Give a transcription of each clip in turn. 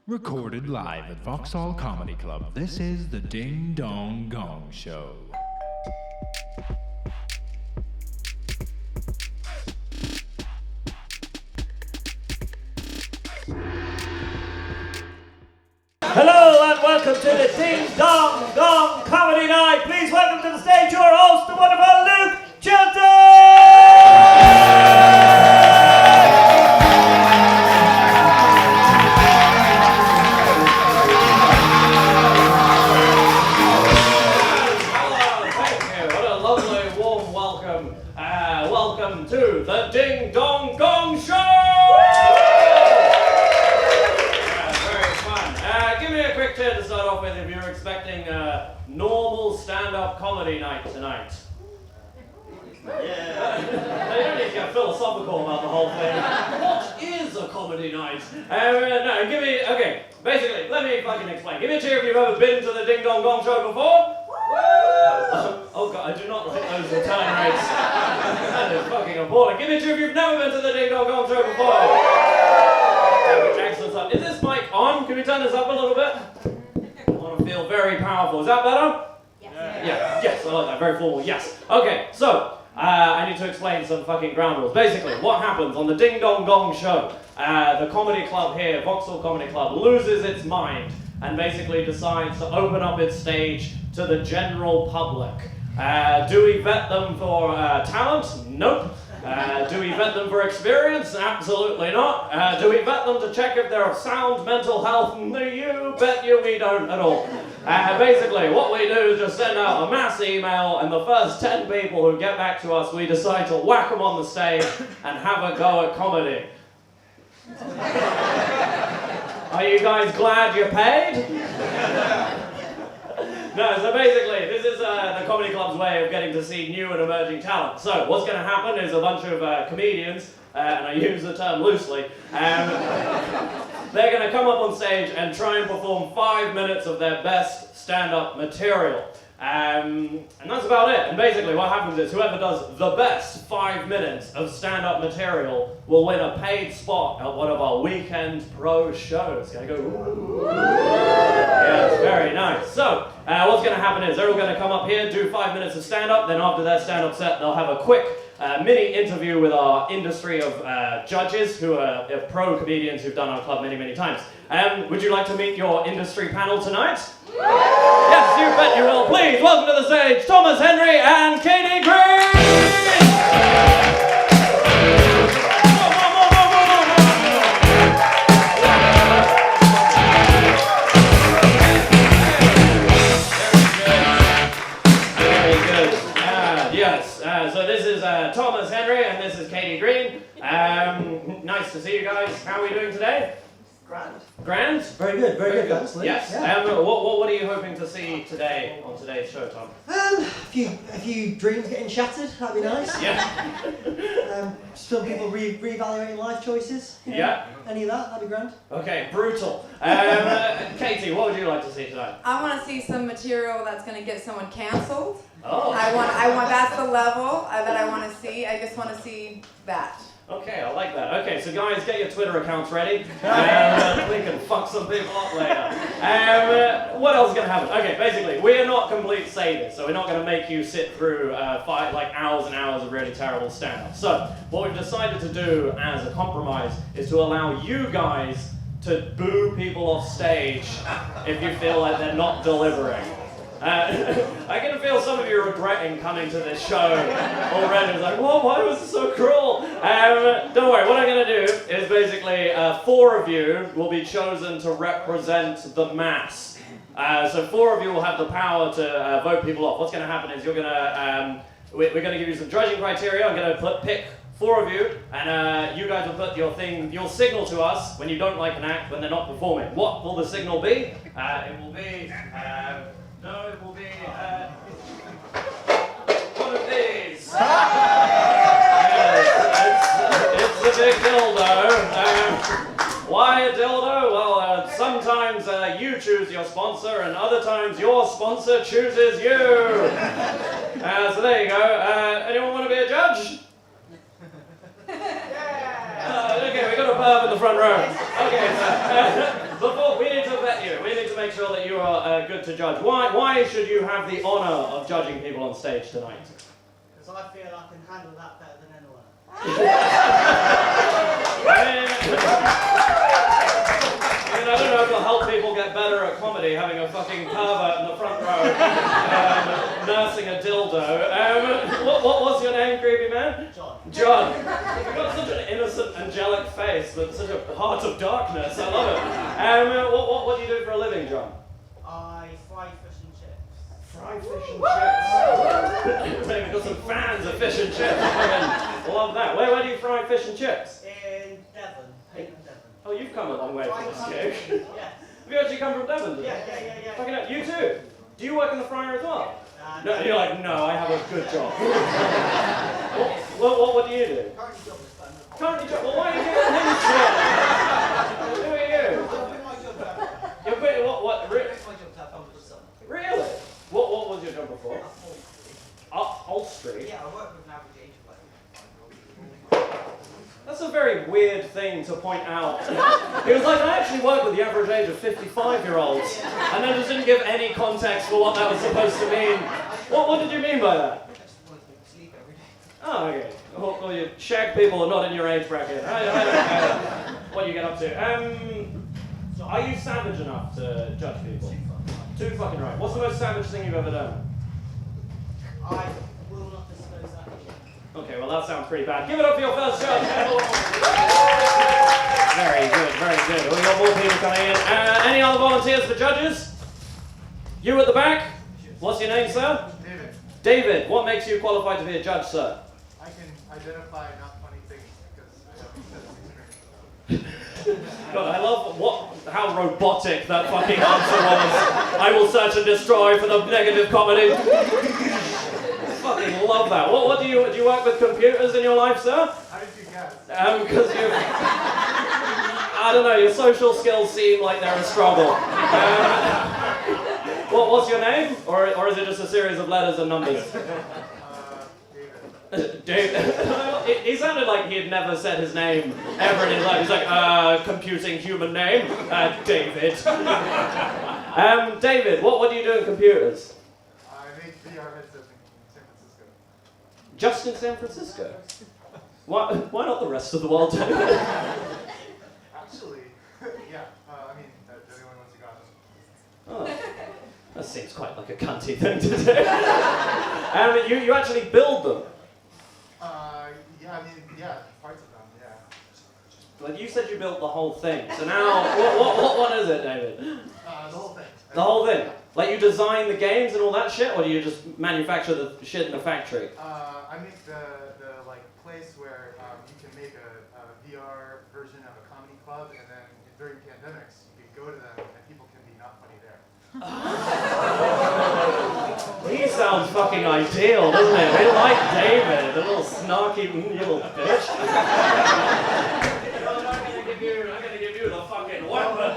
Recorded live at Vauxhall Comedy Club, this is the Ding Dong Gong Show. Hello and welcome to the Ding Dong Gong Comedy Night. Please welcome to the stage your host, the wonderful Luke Chilton! Welcome to the Ding Dong Gong Show! Very fun. Give me a quick tip to start off with if you're expecting a normal stand-up comedy night tonight. Yeah. You don't need to get philosophical about the whole thing. What is a comedy night? No, give me, okay, basically, let me fucking explain. Give me a cheer if you've ever been to the Ding Dong Gong Show before. Oh god, I do not like those return rates. That is fucking appalling. Give me a cheer if you've never been to the Ding Dong Gong Show before. Excellent stuff. Is this mic on? Can we turn this up a little bit? I want to feel very powerful. Is that better? Yes. Yeah. Yes, I like that. Very formal. Yes. Okay, so I need to explain some fucking ground rules. Basically, what happens on the Ding Dong Gong Show? The comedy club here, Vauxhall Comedy Club, loses its mind and basically decides to open up its stage to the general public. Do we vet them for talent? Nope. Do we vet them for experience? Absolutely not. Do we vet them to check if they're of sound mental health? You bet you we don't at all. Basically, what we do is just send out a mass email, and the first 10 people who get back to us, we decide to whack them on the stage and have a go at comedy. Are you guys glad you're paid? No, so basically, this is the comedy club's way of getting to see new and emerging talent. So, what's going to happen is a bunch of comedians, and I use the term loosely, they're going to come up on stage and try and perform 5 minutes of their best stand-up material. And that's about it. And basically what happens is whoever does the best 5 minutes of stand-up material will win a paid spot at one of our weekend pro shows. Gotta go, ooh. Yeah, it's very nice. So, what's going to happen is they're all going to come up here, do 5 minutes of stand-up, then after their stand-up set, they'll have a quick mini interview with our industry of judges who are pro comedians who've done our club many, many times. Would you like to meet your industry panel tonight? Yes, you bet you will. Please welcome to the stage Thomas Henry and Katie Green! So this is Thomas Henry and this is Katie Green. Nice to see you guys. How are we doing today? Grand. Grand? Very good, thanks, Lee. Yes. Yeah. What are you hoping to see today on today's show, Tom? A few dreams getting shattered, that'd be nice. Yeah. Some people reevaluating life choices. You know? Yeah. Any of that, that'd be grand. Okay, brutal. Katie, what would you like to see tonight? I want to see some material that's going to get someone canceled. Oh. I want. That's the level that I want to see. I just want to see that. Okay, I like that. Okay, so guys, get your Twitter accounts ready. We can fuck some people up later. What else is going to happen? Okay, basically, we are not complete sadists, so we're not going to make you sit through hours and hours of really terrible stand-up. So, what we've decided to do as a compromise is to allow you guys to boo people off stage if you feel like they're not delivering. I can feel some of you regretting coming to this show already. It's like, whoa, why was it so cruel? Don't worry, what I'm going to do is basically 4 of you will be chosen to represent the mass. So 4 of you will have the power to vote people off. What's going to happen is you're going to, we're going to give you some judging criteria. I'm going to pick 4 of you, and you guys will put your thing, you'll signal to us when you don't like an act, when they're not performing. What will the signal be? It will be... it will be one of these. It's a big dildo. Why a dildo? Well, sometimes you choose your sponsor, and other times your sponsor chooses you. So there you go. Anyone want to be a judge? Okay, we got a perv in the front row. Okay, before we sure that you are good to judge. Why should you have the honour of judging people on stage tonight? Because I feel I can handle that better than anyone. I don't know if it'll help people get better at comedy, having a fucking pervert in the front row nursing a dildo. What was your name, creepy man? John. John. You've got such an innocent, angelic face, but such a heart of darkness. I love it. What do you do for a living, John? I fry fish and chips. Fry fish and chips. Maybe got some fans of fish and chips. I love that. Where do you fry fish and chips? In Devon. Hayden, Devon. Oh, you've come a long way for this gig. Yes. Have you actually come from Devon? Yeah. Fucking hell, you too? Do you work in the fryer as well? No. No, you're like, no, I have a good job. what do you do? Currently jobless, but I'm not. Currently job? Well, why are you giving him shit? Who are you? I'm quitting my job now. You're quitting what? I'm quitting my job to have fun with the sun. Really? What was your job before? Upholstery? Yeah, I work with an average age of like. That's a very weird thing to point out. He was like, I actually work with the average age of 55-year-olds, and then just didn't give any context for what that was supposed to mean. What did you mean by that? I just want to sleep every day. Oh, okay. Well, you shag people are not in your age bracket. I don't know what you get up to. Are you savage enough to judge people? Too fucking right. What's the most savage thing you've ever done? I will not disclose that. Okay, well that sounds pretty bad. Give it up for your first judge. Very good, very good. We've got more people coming in. Any other volunteers for judges? You at the back? What's your name, sir? David, David. What makes you qualified to be a judge, sir? I can identify not funny things because I have experience. God, I love how robotic that fucking answer was. I will search and destroy for the negative comedy. Fucking love that. What do you work with computers in your life, sir? How did you guess? Because you, I don't know, your social skills seem like they're a struggle. What's your name? Or is it just a series of letters and numbers? David. David. He sounded like he had never said his name ever in his life. He's like, computing human name, David. David, what do you do in computers? I make VR headsets in San Francisco. Just in San Francisco? Why not the rest of the world? Actually, yeah. I mean, the only ones who got them. Oh, that seems quite like a cunty thing to do. You actually build them? Yeah, I mean, yeah, parts of them, yeah. Like you said you built the whole thing. So now, what one is it, David? The whole thing. The whole thing? Like you design the games and all that shit, or do you just manufacture the shit in the factory? I make the like place where you can make a VR version of a comedy club, and then during pandemics you can go to them and people can be not funny there. He sounds fucking ideal, doesn't it? We like David, the little snarky little bitch. I'm gonna give you the fucking weapon.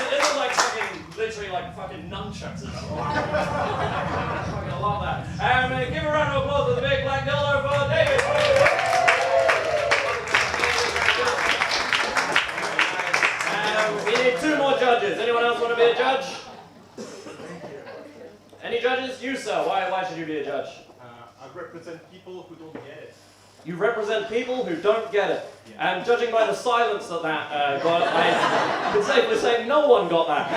It looks like literally like fucking nunchucks. I fucking love that. Give a round of applause for the big black dildo for David. We need 2 more judges. Anyone else want to be a judge? Any judges? You, sir. Why should you be a judge? I represent people who don't get it. You represent people who don't get it. And judging by the silence that got, I can safely say no one got that.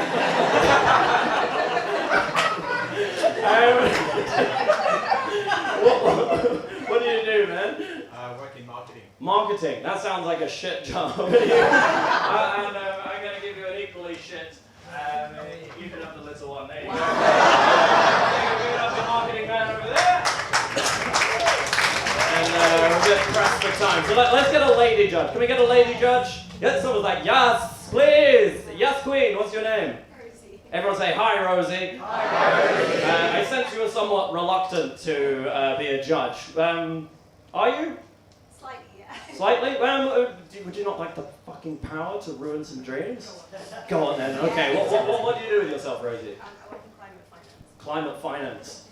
What do you do, man? I work in marketing. Marketing. That sounds like a shit job. And I'm going to give you an equally shit. You can have the little one. There you go. Give it up the marketing man over there. And we're a bit pressed for time. So let's get a lady judge. Can we get a lady judge? Yes, someone's like, yes, please. Yes, queen. What's your name? Rosie. Everyone say, hi, Rosie. Hi, Rosie. I sense you were somewhat reluctant to be a judge. Are you? Slightly, yeah. Slightly? Would you not like the fucking power to ruin some dreams? Go on then. Okay. What do you do with yourself, Rosie? I work in climate finance.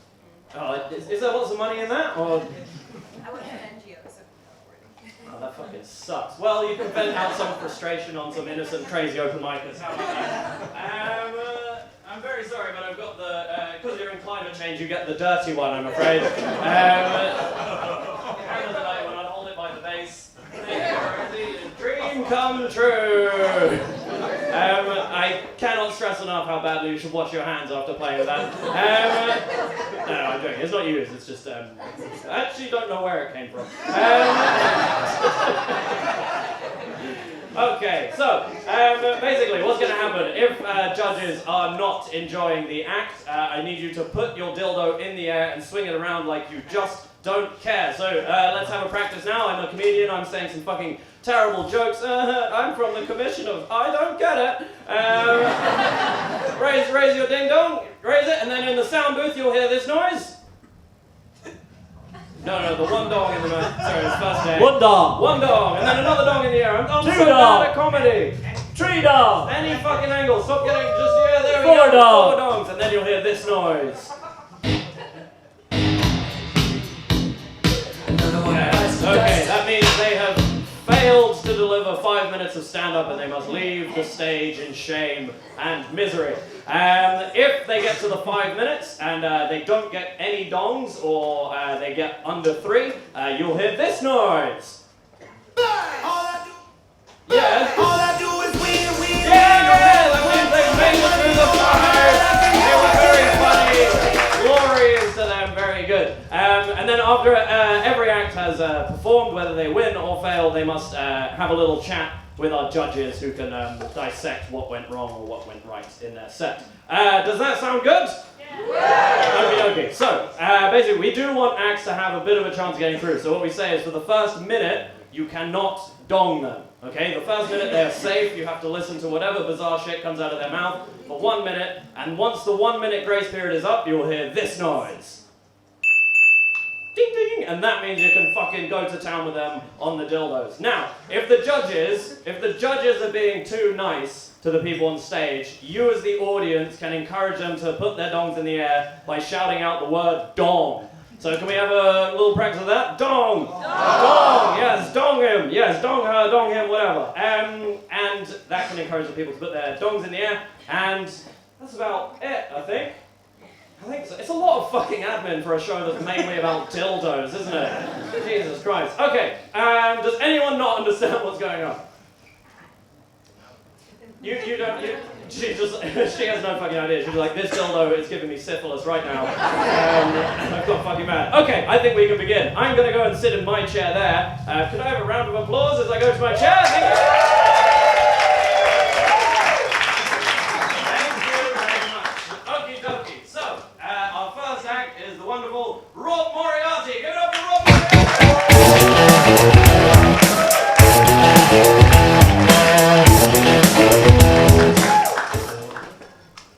Climate finance. Is there lots of money in that? Or I work for an NGO, so Oh, that fucking sucks. Well, you can vent out some frustration on some innocent, crazy open micers. How about that? I'm very sorry, but I've got the, because you're in climate change, you get the dirty one, I'm afraid. End of the night when I hold it by the base. Dream come true. I cannot stress enough how badly you should wash your hands after playing with that. No, I'm joking. It's not used. It's just, I actually don't know where it came from. Okay, so basically what's going to happen if judges are not enjoying the act, I need you to put your dildo in the air and swing it around like you just don't care. So let's have a practice now. I'm a comedian. I'm saying some fucking terrible jokes. I'm from the commission of I don't get it. Raise your ding dong. Raise it, and then in the sound booth you'll hear this noise. No, the one dong in the mouth. Sorry, it's first day. One dong. One dong, and then another dong in the air. I'm Two so dong. bad at comedy. Three dong. Any fucking angle. Stop getting just, yeah, there we Four go. dong. 4 dongs, and then you'll hear this noise. Yes, okay, that means they have failed to deliver 5 minutes of stand-up and they must leave the stage in shame and misery. If they get to the 5 minutes and they don't get any dongs or they get under 3, you'll hear this noise. Yes. All I do is win, win, Yeah, that means they made it through the 5. They were very funny. Glory is to them, very good. And then after every act has performed, whether they win or fail, they must have a little chat with our judges who can dissect what went wrong or what went right in their set. Does that sound good? Yeah. Okay. So, basically, we do want acts to have a bit of a chance of getting through. So what we say is for the first minute, you cannot dong them. Okay? The first minute, they're safe. You have to listen to whatever bizarre shit comes out of their mouth for 1 minute. And once the 1 minute grace period is up, you'll hear this noise. Ding ding, and that means you can fucking go to town with them on the dildos. Now, if the judges are being too nice to the people on stage, you as the audience can encourage them to put their dongs in the air by shouting out the word dong. So can we have a little practice of that? Dong! Dong! Yes, dong him! Yes, dong her, dong him, whatever. And that can encourage the people to put their dongs in the air, and that's about it, I think. I think so. It's a lot of fucking admin for a show that's mainly about dildos, isn't it? Jesus Christ. Okay, does anyone not understand what's going on? You don't, she has no fucking idea. She's like, this dildo is giving me syphilis right now. I've got fucking mad. Okay, I think we can begin. I'm going to go and sit in my chair there. Could I have a round of applause as I go to my chair? Thank you. Is the wonderful Rob Moriarty. Give it up for Rob Moriarty!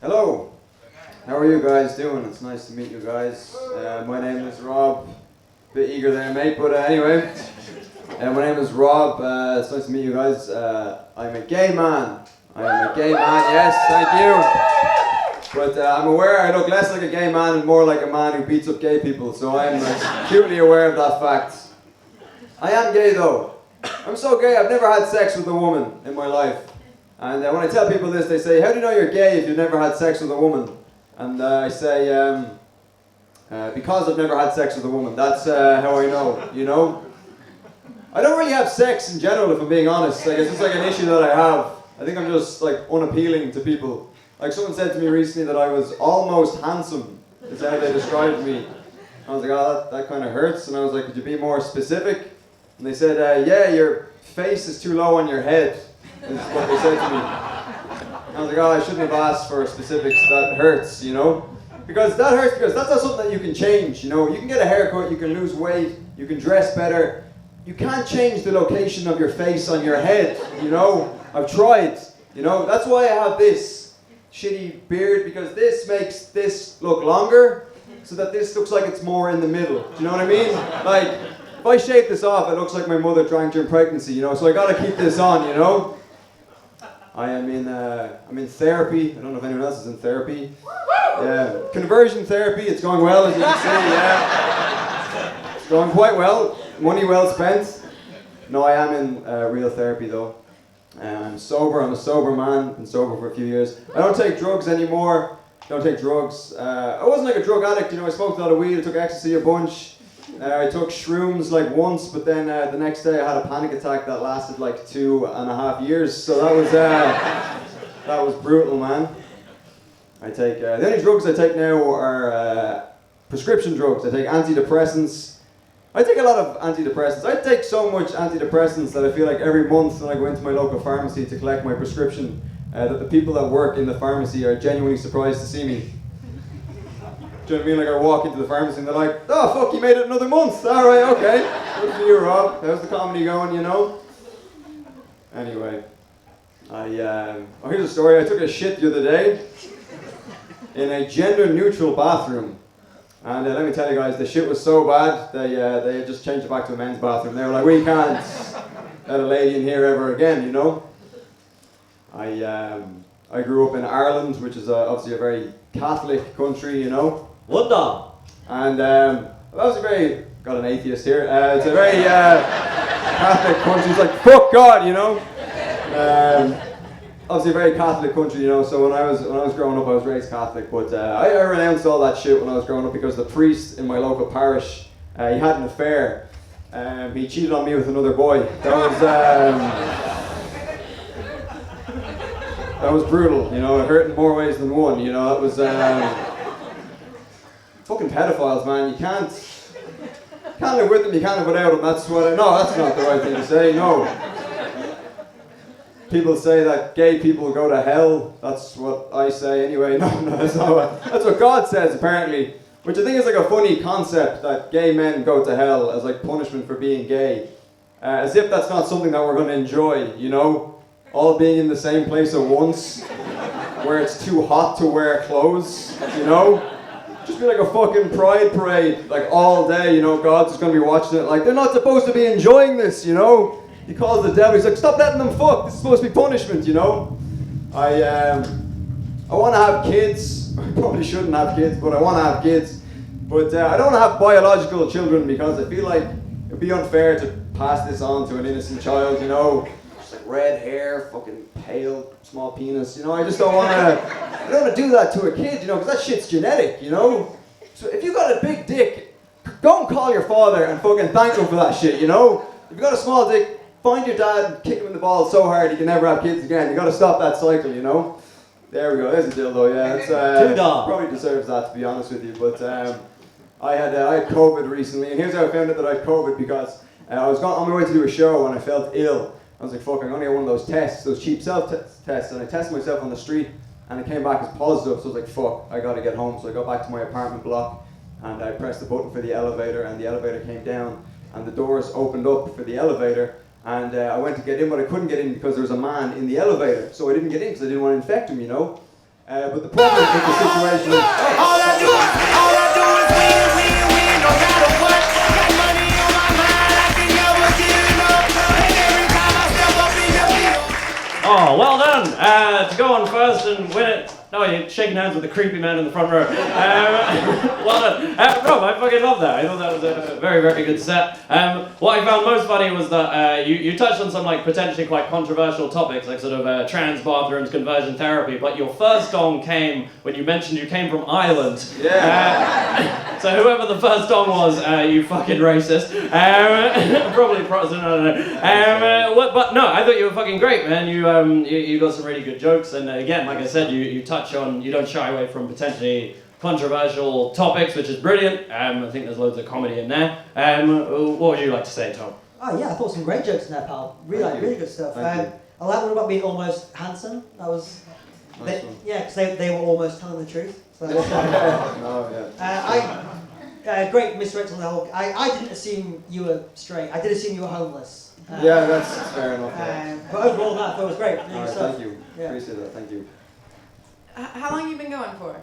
Hello. How are you guys doing? It's nice to meet you guys. My name is Rob. Bit eager there, mate, but anyway. My name is Rob. It's nice to meet you guys. I'm a gay man. I am a gay man, yes, thank you. But I'm aware I look less like a gay man and more like a man who beats up gay people, so I'm acutely aware of that fact. I am gay though. I'm so gay, I've never had sex with a woman in my life. And when I tell people this, they say, how do you know you're gay if you've never had sex with a woman? And I say, because I've never had sex with a woman. That's how I know, you know? I don't really have sex in general, if I'm being honest. Like, it's just like an issue that I have. I think I'm just like unappealing to people. Like someone said to me recently that I was almost handsome. Is how they described me. I was like, oh, that kind of hurts. And I was like, could you be more specific? And they said, yeah, your face is too low on your head. Is what they said to me. And I was like, oh, I shouldn't have asked for specifics. That hurts, you know? Because that hurts because that's not something that you can change, you know? You can get a haircut, you can lose weight, you can dress better. You can't change the location of your face on your head, you know? I've tried, you know? That's why I have this shitty beard, because this makes this look longer so that this looks like it's more in the middle. Do you know what I mean? Like, if I shave this off, it looks like my mother drank during pregnancy, you know? So I gotta keep this on, you know? I'm in therapy. I don't know if anyone else is in therapy. Yeah, conversion therapy, it's going well, as you can see, yeah. It's going quite well. Money well spent. No, I am in real therapy though. I'm sober. I'm a sober man. Been sober for a few years. I don't take drugs anymore. Don't take drugs. I wasn't like a drug addict. You know, I smoked a lot of weed. I took ecstasy a bunch. I took shrooms like once, but then the next day I had a panic attack that lasted like 2.5 years. So that was brutal, man. I take the only drugs I take now are prescription drugs. I take antidepressants. I take a lot of antidepressants. I take so much antidepressants that I feel like every month when I go into my local pharmacy to collect my prescription, that the people that work in the pharmacy are genuinely surprised to see me. Do you know what I mean? Like I walk into the pharmacy and they're like, "Oh fuck, you made it another month. All right, okay. Good for you, Rob. How's the comedy going? You know." Anyway, here's a story. I took a shit the other day in a gender-neutral bathroom. And let me tell you guys, the shit was so bad, they had just changed it back to a men's bathroom. They were like, "We can't let a lady in here ever again," you know? I grew up in Ireland, which is obviously a very Catholic country, you know? Wonder. And obviously got an atheist here, it's a very Catholic country. It's like, fuck God, you know? Obviously a very Catholic country, you know, so when I was growing up I was raised Catholic, but I renounced all that shit when I was growing up because the priest in my local parish, he had an affair. He cheated on me with another boy. That was brutal, you know, it hurt in more ways than one, you know, that was fucking pedophiles, man. You can't live with them, you can't live without them. That's not the right thing to say, no. People say that gay people go to hell. That's what I say anyway. No, that's not that's what God says apparently. Which I think is like a funny concept, that gay men go to hell as like punishment for being gay. As if that's not something that we're going to enjoy, you know? All being in the same place at once, where it's too hot to wear clothes, you know? Just be like a fucking pride parade, like all day, you know? God's just going to be watching it like, they're not supposed to be enjoying this, you know? He calls the devil, he's like, "Stop letting them fuck, this is supposed to be punishment," you know? I want to have kids. I probably shouldn't have kids, but I want to have kids. But I don't want to have biological children because I feel like it'd be unfair to pass this on to an innocent child, you know? Just like red hair, fucking pale, small penis, you know? I just don't want to, I don't want to do that to a kid, you know, because that shit's genetic, you know? So if you got a big dick, go and call your father and fucking thank him for that shit, you know? If you got a small dick, find your dad and kick him in the balls so hard he can never have kids again. You got to stop that cycle, you know? There we go. There's a dildo. Yeah, it's probably deserves that, to be honest with you. But I had COVID recently, and here's how I found out that I had COVID, because I was on my way to do a show and I felt ill. I was like, "Fuck, I'm gonna get one of those tests, those cheap self-tests," and I tested myself on the street, and it came back as positive. So I was like, "Fuck, I gotta get home." So I got back to my apartment block, and I pressed the button for the elevator, and the elevator came down, and the doors opened up for the elevator. And I went to get in, but I couldn't get in because there was a man in the elevator. So I didn't get in because I didn't want to infect him, you know? But the problem with the situation is... All I do is win, no matter what. Got money on my mind, I can never get enough. And every time I step up in your field. Oh, well done. To go on first and win it. No, you're shaking hands with the creepy man in the front row. Well done. Rob, I fucking love that. I thought that was a very, very good set. What I found most funny was that you touched on some like potentially quite controversial topics, like sort of trans bathrooms, conversion therapy, but your first dong came when you mentioned you came from Ireland. Yeah. So whoever the first dong was, you fucking racist. Probably Protestant, I don't know. But no, I thought you were fucking great, man. You got some really good jokes, and again, like I said, you touch on, you don't shy away from potentially controversial topics, which is brilliant. I think there's loads of comedy in there. What would you like to say, Tom? Oh yeah, I thought some great jokes in there, pal. Really good stuff. I like one about being almost handsome. That was, Nice one. yeah, because they were almost telling the truth. So that was great misreads on the whole. I didn't assume you were straight. I did assume you were homeless. Yeah, that's fair enough. Yeah. But overall, that was great. Really All right, stuff. thank you. Yeah. Appreciate that, thank you. How long have you been going for?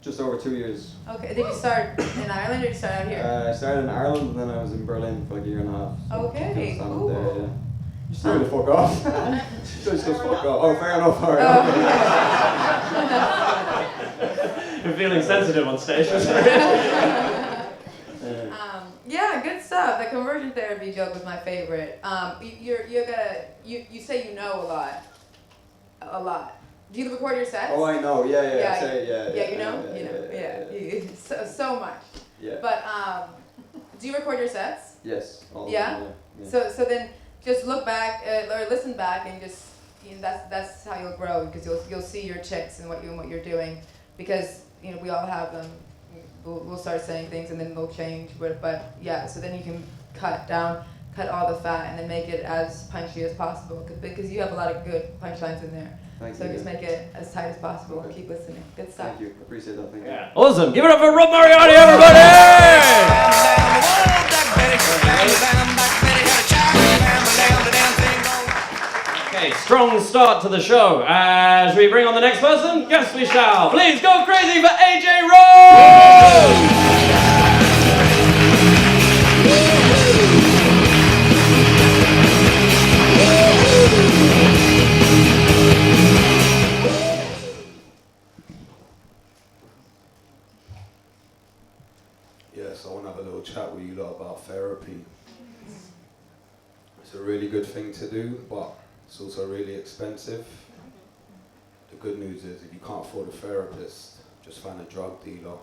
Just over 2 years. Okay, did you start in Ireland or did you start out here? I started in Ireland and then I was in Berlin for like a year and a half. So Okay, just standing cool. there, yeah. Just tell me to fuck off. Just goes fuck off. Oh, fair enough. All right. You're feeling sensitive on stage. Yeah, good stuff. stuff. The conversion therapy joke was my favorite. You say you know a lot. Do you record your sets? Oh, I know. Yeah. Yeah, you know. Yeah. So much. Yeah. But do you record your sets? Yes. All Yeah? of them, yeah. So then just look back or listen back and just that's how you'll grow, because you'll see your chicks and what you're doing, because we all have them. We'll start saying things and then they'll change, but yeah. So then you can cut all the fat and then make it as punchy as possible, because you have a lot of good punchlines in there. Thank So you. just make it as tight as possible and keep listening. Good stuff. Thank you. Appreciate that. Thank you. Yeah. Awesome. Give it up for Rob Moriarty, everybody! Okay, strong start to the show. Should we bring on the next person? Yes, we shall. Please go crazy for AJ Rose! Yes, I want to have a little chat with you lot about therapy. It's a really good thing to do, but it's also really expensive. The good news is, if you can't afford a therapist, just find a drug dealer.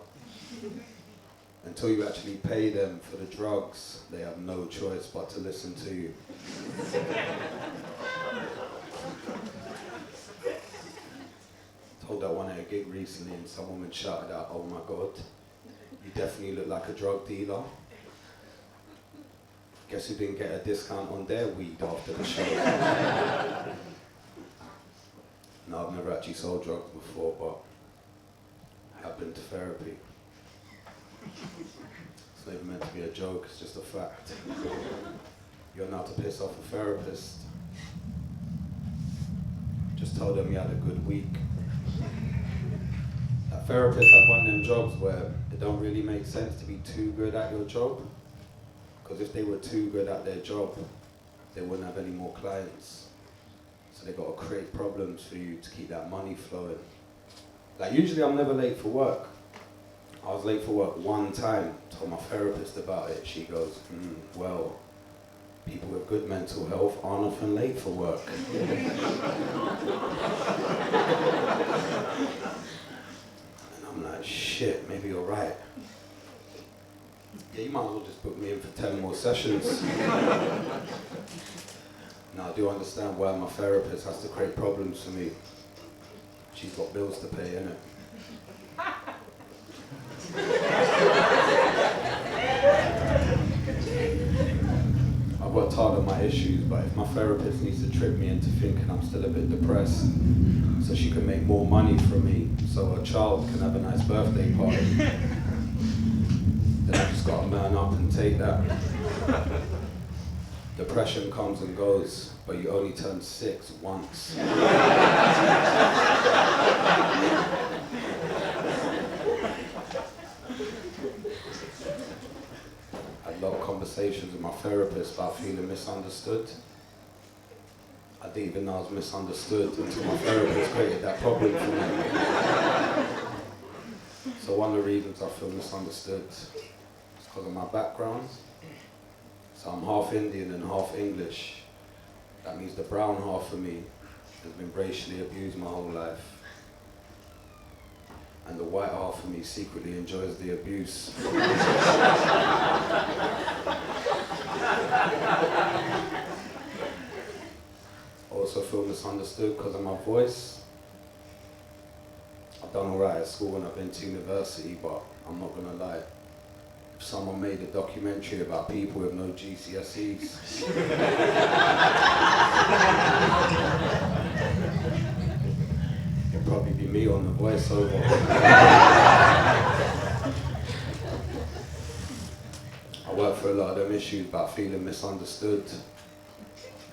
Until you actually pay them for the drugs, they have no choice but to listen to you. Told that one at a gig recently, and some woman shouted out, "Oh my God, you definitely look like a drug dealer." Guess who didn't get a discount on their weed after the show? No, I've never actually sold drugs before, but I have been to therapy. It's not even meant to be a joke, it's just a fact. You're not to piss off a therapist. Just tell them you had a good week. That therapist had one of them jobs where it don't really make sense to be too good at your job. Because if they were too good at their job, they wouldn't have any more clients. So they got to create problems for you to keep that money flowing. Like usually I'm never late for work. I was late for work one time, told my therapist about it. She goes, well, people with good mental health aren't often late for work. And I'm like, shit, maybe you're right. Yeah, you might as well just book me in for 10 more sessions. Now, I do understand why my therapist has to create problems for me. She's got bills to pay, innit? I've worked hard on my issues, but if my therapist needs to trick me into thinking I'm still a bit depressed, so she can make more money from me, so her child can have a nice birthday party, then I just gotta man up and take that. Depression comes and goes, but you only turn 6 once. I had a lot of conversations with my therapist about feeling misunderstood. I didn't even know I was misunderstood until my therapist created that problem for me. So one of the reasons I feel misunderstood is because of my background. So I'm half Indian and half English. That means the brown half of me has been racially abused my whole life. And the white half of me secretly enjoys the abuse. I also feel misunderstood because of my voice. I've done alright at school and I've been to university, but I'm not gonna lie. If someone made a documentary about people with no GCSEs, it'd probably be me on the voiceover. I work for a lot of them issues about feeling misunderstood.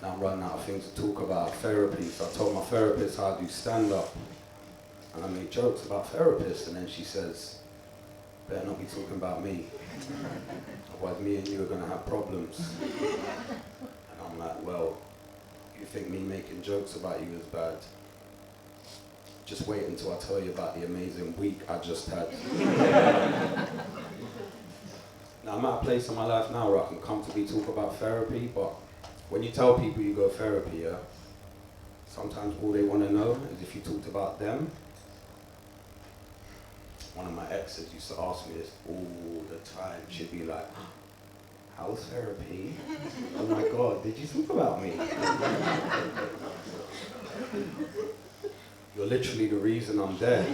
Now I'm running out of things to talk about therapy, so I told my therapist how I do stand-up. And I make jokes about therapists, and then she says, better not be talking about me. Otherwise me and you are going to have problems. And I'm like, well, you think me making jokes about you is bad? Just wait until I tell you about the amazing week I just had. Now, I'm at a place in my life now where I can comfortably talk about therapy, but when you tell people you go therapy, yeah, sometimes all they want to know is if you talked about them. One of my exes used to ask me this all the time. She'd be like, how's therapy? Oh my God, did you talk about me? You're literally the reason I'm there.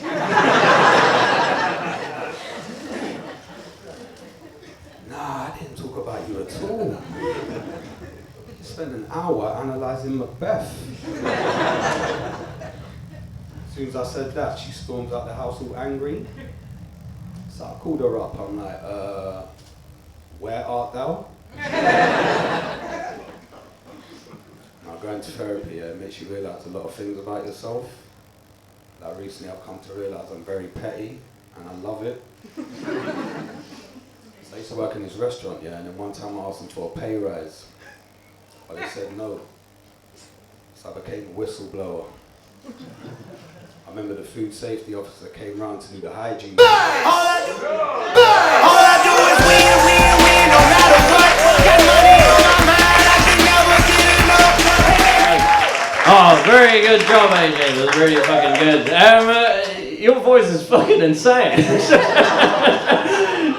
Nah, I didn't talk about you at all. You spent an hour analysing Macbeth. As soon as I said that, she storms out the house all angry. So I called her up, I'm like, where art thou? Now going to therapy, it makes you realise a lot of things about yourself. Like recently I've come to realise I'm very petty, and I love it. So I used to work in this restaurant, yeah, and then one time I asked them for a pay rise, but they said no. So I became a whistleblower. I remember the food safety officer came round to do the hygiene. All I do is win, win, win, no matter what. Got money on my mind, I can never get enough. Oh, very good job, AJ. That was really fucking good. Your voice is fucking insane.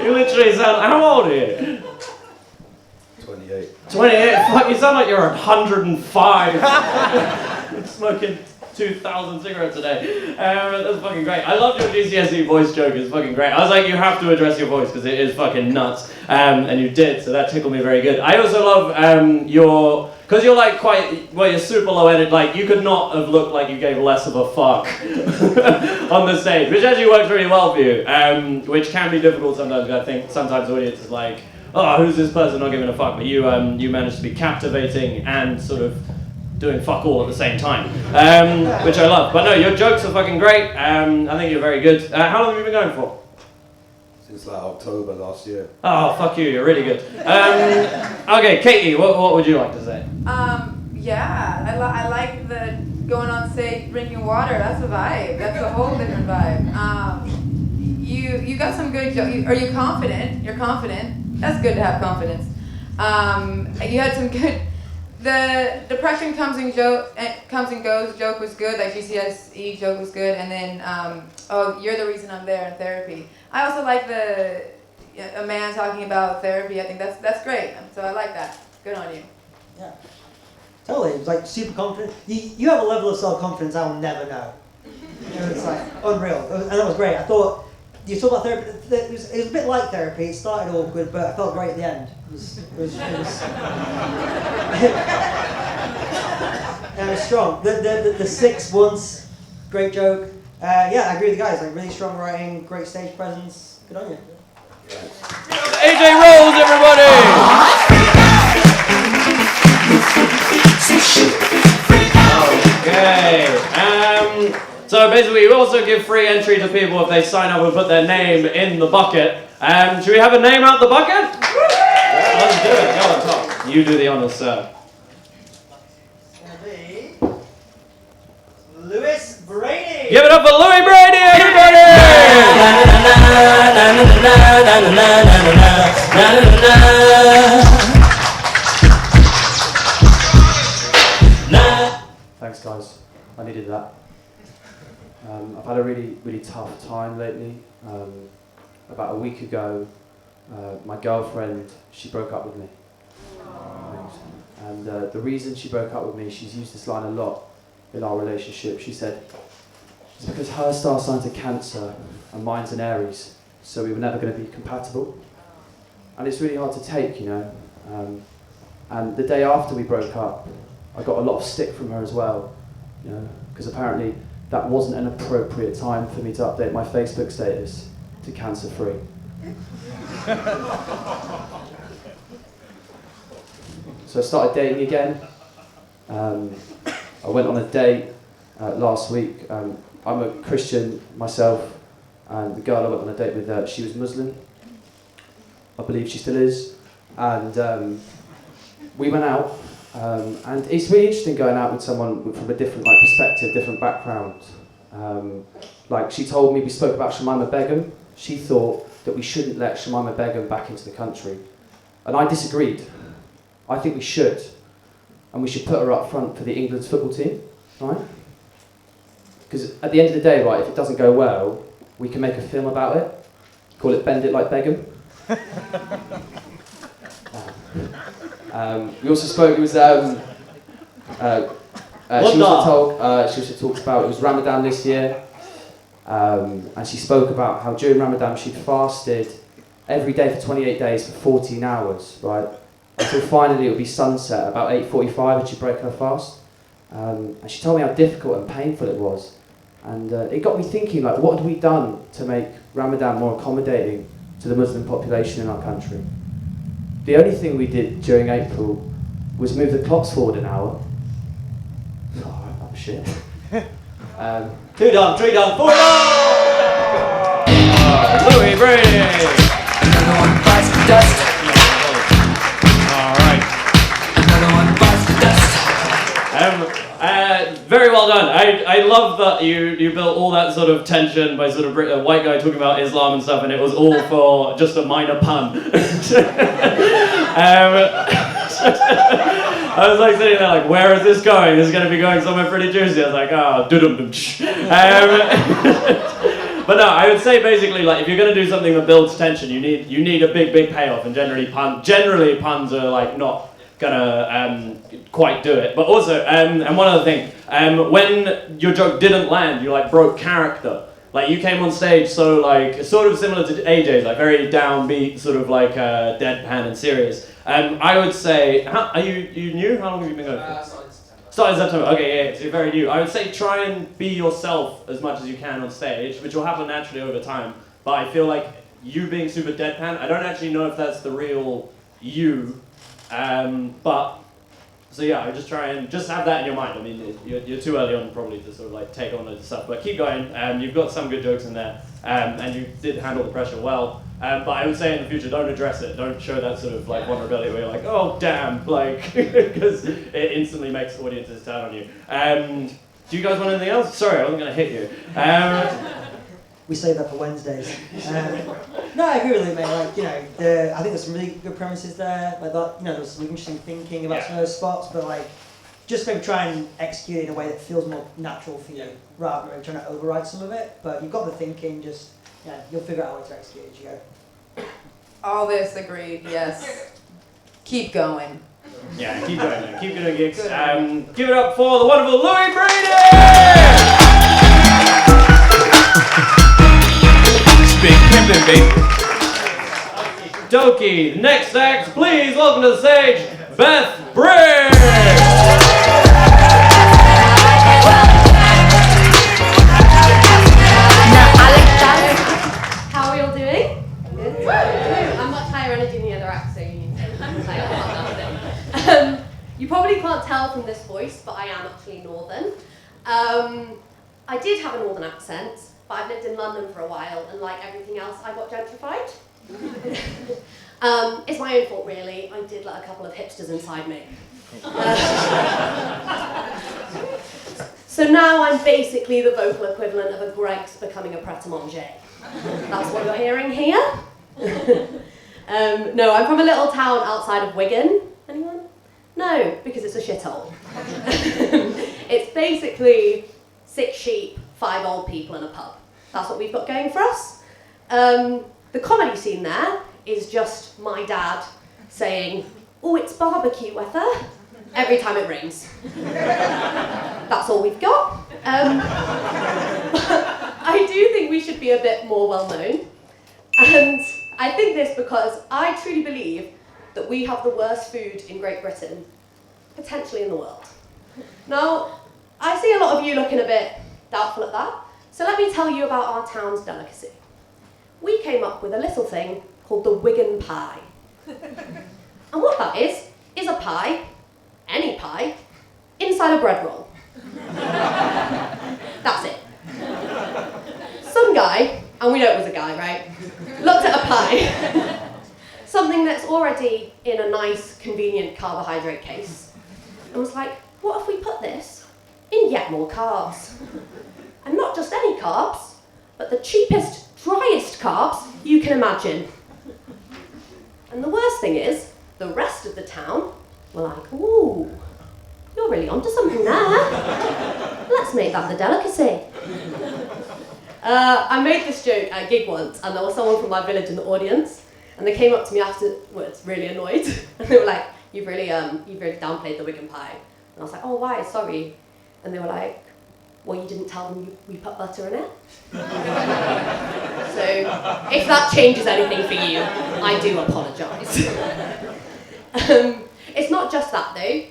You literally sound. How old are you? 28. 28. Fuck, you sound like you're 105. Smoking 2,000 cigarettes a day. That's fucking great. I loved your GCSE voice joke. It's fucking great. I was like, you have to address your voice because it is fucking nuts. And you did, so that tickled me very good. I also love your, because you're like quite, well, you're super low ended. Like you could not have looked like you gave less of a fuck on the stage, which actually works really well for you. Which can be difficult sometimes. I think sometimes the audience is like, oh, who's this person not giving a fuck? But you managed to be captivating and sort of doing fuck all at the same time, which I love. But no, your jokes are fucking great. I think you're very good. How long have you been going for? Since like October last year. Oh, fuck you, you're really good. Okay, Katie, what would you like to say? Yeah, I like the going on stage, drinking water. That's a vibe. That's a whole different vibe. You got some good jokes. Are you confident? You're confident. That's good to have confidence. You had some good. The depression comes and goes joke was good, like GCSE joke was good, and then oh, you're the reason I'm there in therapy. I also like a man talking about therapy. I think that's great. So I like that. Good on you. Yeah, totally. It was like super confident. You have a level of self-confidence I will never know. You know, it's like unreal, and that was great. I thought you talk about therapy. It was a bit like therapy. It started awkward, but I felt great at the end. It was strong. The 6 once, great joke. Yeah, I agree with the guys. Like really strong writing, great stage presence. Good on you. AJ Rose, everybody! Okay. So basically, we also give free entry to people if they sign up and put their name in the bucket. Should we have a name out the bucket? Let's do it. Go on top. You do the honors, sir. It's gonna be Louis Brady. Give it up for Louis Brady, everybody! Thanks, guys. I needed that. I've had a really, really tough time lately. About a week ago, my girlfriend, she broke up with me. And the reason she broke up with me, she's used this line a lot in our relationship. She said, it's because her star sign's a Cancer and mine's an Aries, so we were never going to be compatible. And it's really hard to take, you know. And the day after we broke up, I got a lot of stick from her as well, you know, because apparently that wasn't an appropriate time for me to update my Facebook status to cancer-free. So I started dating again. I went on a date last week. I'm a Christian myself, and the girl I went on a date with, she was Muslim. I believe she still is. And we went out, and it's really interesting going out with someone from a different perspective, different background. Like she told me, we spoke about Shemima Begum. She thought that we shouldn't let Shamima Begum back into the country. And I disagreed. I think we should. And we should put her up front for the England's football team, right? Because at the end of the day, right, if it doesn't go well, we can make a film about it. Call it Bend It Like Begum. We also spoke, it was, she also talked about, it was Ramadan this year, and she spoke about how during Ramadan she'd fasted every day for 28 days for 14 hours, right? Until finally it would be sunset, about 8:45, and she'd break her fast. And she told me how difficult and painful it was. And it got me thinking, like, what had we done to make Ramadan more accommodating to the Muslim population in our country? The only thing we did during April was move the clocks forward an hour. Oh, shit. 2 down, 3 down, 4 down! Loui, Brent! Another one bites the dust. All right. Another one bites the dust. Very well done. I love that you built all that sort of tension by sort of a white guy talking about Islam and stuff, and it was all for just a minor pun. I was like sitting there like, where is this going? This is going to be going somewhere pretty juicy. I was like, oh, doo-dum-dum-sh. But no, I would say basically, like, if you're going to do something that builds tension, you need a big payoff, and generally puns are like not gonna quite do it. But also, and one other thing, when your joke didn't land, you like broke character. Like you came on stage so like sort of similar to AJ's, like very downbeat, sort of like deadpan and serious. I would say, are you new? How long have you been going for? Started in September. Okay, yeah, so you're very new. I would say try and be yourself as much as you can on stage, which will happen naturally over time. But I feel like you being super deadpan, I don't actually know if that's the real you. But so yeah, I would just try and just have that in your mind. I mean, you're too early on probably to sort of like take on loads of stuff, but keep going. You've got some good jokes in there, and you did handle the pressure well. But I would say in the future, don't address it. Don't show that sort of like vulnerability where you're like, oh damn, like because it instantly makes audiences turn on you. Do you guys want anything else? Sorry, I wasn't going to hit you. We save that for Wednesdays. No, I agree with you, mate. Like, you know, I think there's some really good premises there. Like that, you know, there's some interesting thinking about some of those spots, but like, just maybe try and execute it in a way that feels more natural for you, rather than trying to override some of it. But you've got the thinking, just you'll figure out a way to execute it as you go. All this agreed. Yes. Keep going. Yeah, keep going, man. Keep doing gigs. Give it up for the wonderful Loui Brady! Big pimpin', baby. Dokie. Next act, please welcome to the stage, Beth Brent! How are we all doing? Good. I'm much higher energy than the other acts, so you need to play up that. You probably can't tell from this voice, but I am actually Northern. I did have a Northern accent, but I've lived in London for a while, and like everything else, I got gentrified. It's my own fault, really. I did let a couple of hipsters inside me. So now I'm basically the vocal equivalent of a Greg's becoming a pret-a-manger. That's what you're hearing here. No, I'm from a little town outside of Wigan. Anyone? No, because it's a shithole. It's basically 6 sheep, 5 old people in a pub. That's what we've got going for us. The comedy scene there is just my dad saying, "Oh, it's barbecue weather," every time it rains. That's all we've got. I do think we should be a bit more well known. And I think this because I truly believe that we have the worst food in Great Britain, potentially in the world. Now, I see a lot of you looking a bit doubtful at that, so let me tell you about our town's delicacy. We came up with a little thing called the Wigan pie. And what that is a pie, any pie, inside a bread roll. That's it. Some guy, and we know it was a guy, right, looked at a pie, something that's already in a nice, convenient carbohydrate case, and was like, what if we put this in yet more carbs? And not just any carbs, but the cheapest driest carbs you can imagine. And the worst thing is, the rest of the town were like, ooh, you're really onto something there. Let's make that the delicacy. I made this joke at a gig once, and there was someone from my village in the audience, and they came up to me afterwards, really annoyed, and they were like, you've really downplayed the Wigan pie. And I was like, oh, why? Sorry. And they were like, well, you didn't tell them we put butter in it. So, if that changes anything for you, I do apologise. It's not just that though.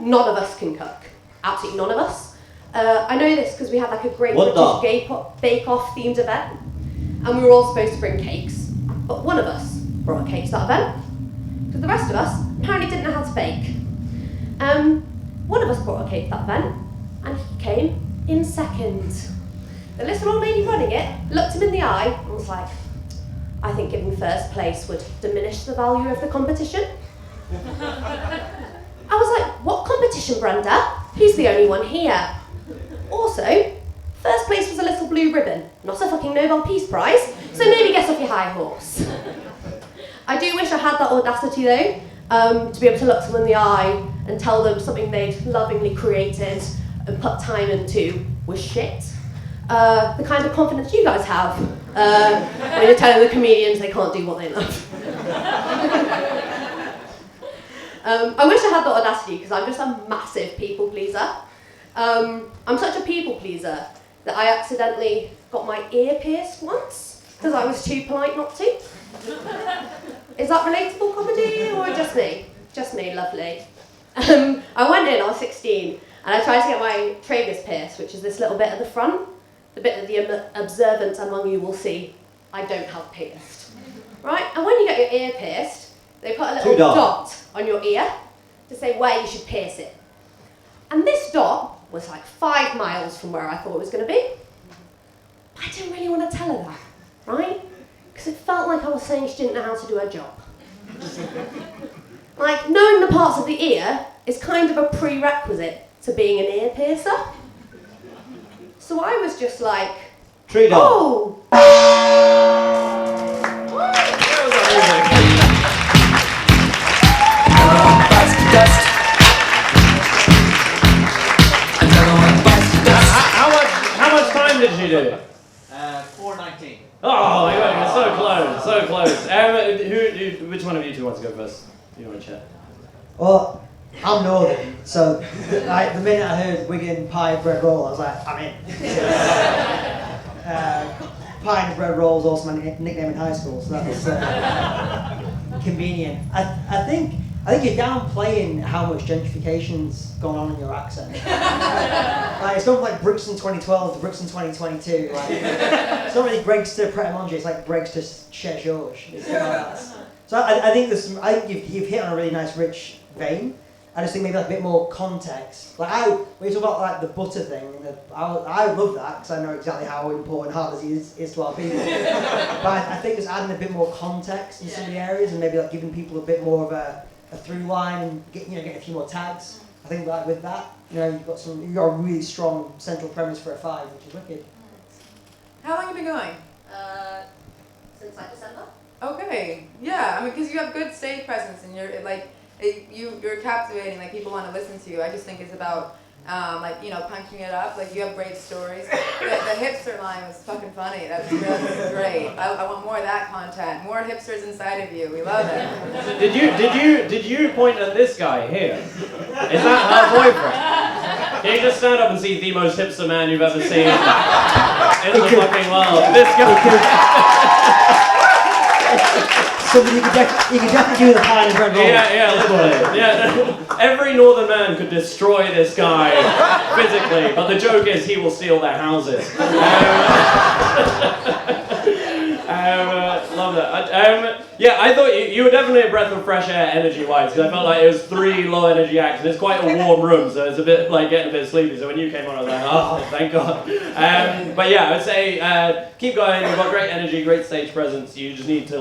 None of us can cook. Absolutely none of us. I know this because we had like a great British bake-off themed event, and we were all supposed to bring cakes, but one of us brought a cake to that event, because the rest of us apparently didn't know how to bake. One of us brought a cake to that event, and he came in second. The little old lady running it looked him in the eye and was like, I think giving first place would diminish the value of the competition. I was like, what competition, Brenda? He's the only one here. Also, first place was a little blue ribbon, not a fucking Nobel Peace Prize, so maybe get off your high horse. I do wish I had that audacity though, to be able to look someone in the eye and tell them something they'd lovingly created and put time into was shit. The kind of confidence you guys have when you're telling the comedians they can't do what they love. I wish I had that audacity because I'm just a massive people pleaser. I'm such a people pleaser that I accidentally got my ear pierced once because I was too polite not to. Is that relatable comedy or just me? Just me, lovely. I went in, I was 16, and I tried to get my tragus pierced, which is this little bit at the front, the bit that the observant among you will see I don't have pierced. Right? And when you get your ear pierced, they put a little dot on your ear to say where you should pierce it. And this dot was like 5 miles from where I thought it was going to be. But I didn't really want to tell her that, right? Because it felt like I was saying she didn't know how to do her job. Like, knowing the parts of the ear is kind of a prerequisite to being an ear piercer. So I was just like, Tree dog. oh! How much time did you do? 4:19. Oh, you're so close, so close. Which one of you two wants to go first? Do you want to chat? Well, I'm northern, so the minute I heard Wigan pie bread roll, I was like, I'm in. Pie and bread roll was also my nickname in high school, so that was convenient. I think you're downplaying how much gentrification's going on in your accent. Like, it's gone from like Brixton 2012 to Brixton 2022. Like, it's not really breaks to Pret a Manger, it's like breaks to Chez Georges. So I think you've hit on a really nice rich vein. I just think maybe like a bit more context. Like when you talk about like the butter thing, I love that because I know exactly how important Harvey is to our people. But I think just adding a bit more context in some of the areas and maybe like giving people a bit more of a through line and getting a few more tags. I think like with that, you've got a really strong central premise for a 5, which is wicked. How long have you been going? Since like December. Okay, yeah, I mean, because you have good stage presence and you're like, you're captivating, like people want to listen to you. I just think it's about punching it up. Like you have great stories. The hipster line was fucking funny. That was great. I want more of that content. More hipsters inside of you. We love it. Did you point at this guy here? Is that her boyfriend? Can you just stand up and see the most hipster man you've ever seen in the fucking world? This guy. So you could definitely do the pie and bread roll. Yeah, literally. Yeah, every northern man could destroy this guy physically, but the joke is he will steal their houses. Love that. I thought you were definitely a breath of fresh air energy-wise, because I felt like it was 3 low-energy acts, and it's quite a warm room, so it's a bit like getting a bit sleepy. So when you came on, I was like, oh, thank God. But yeah, I would say keep going. You've got great energy, great stage presence. You just need to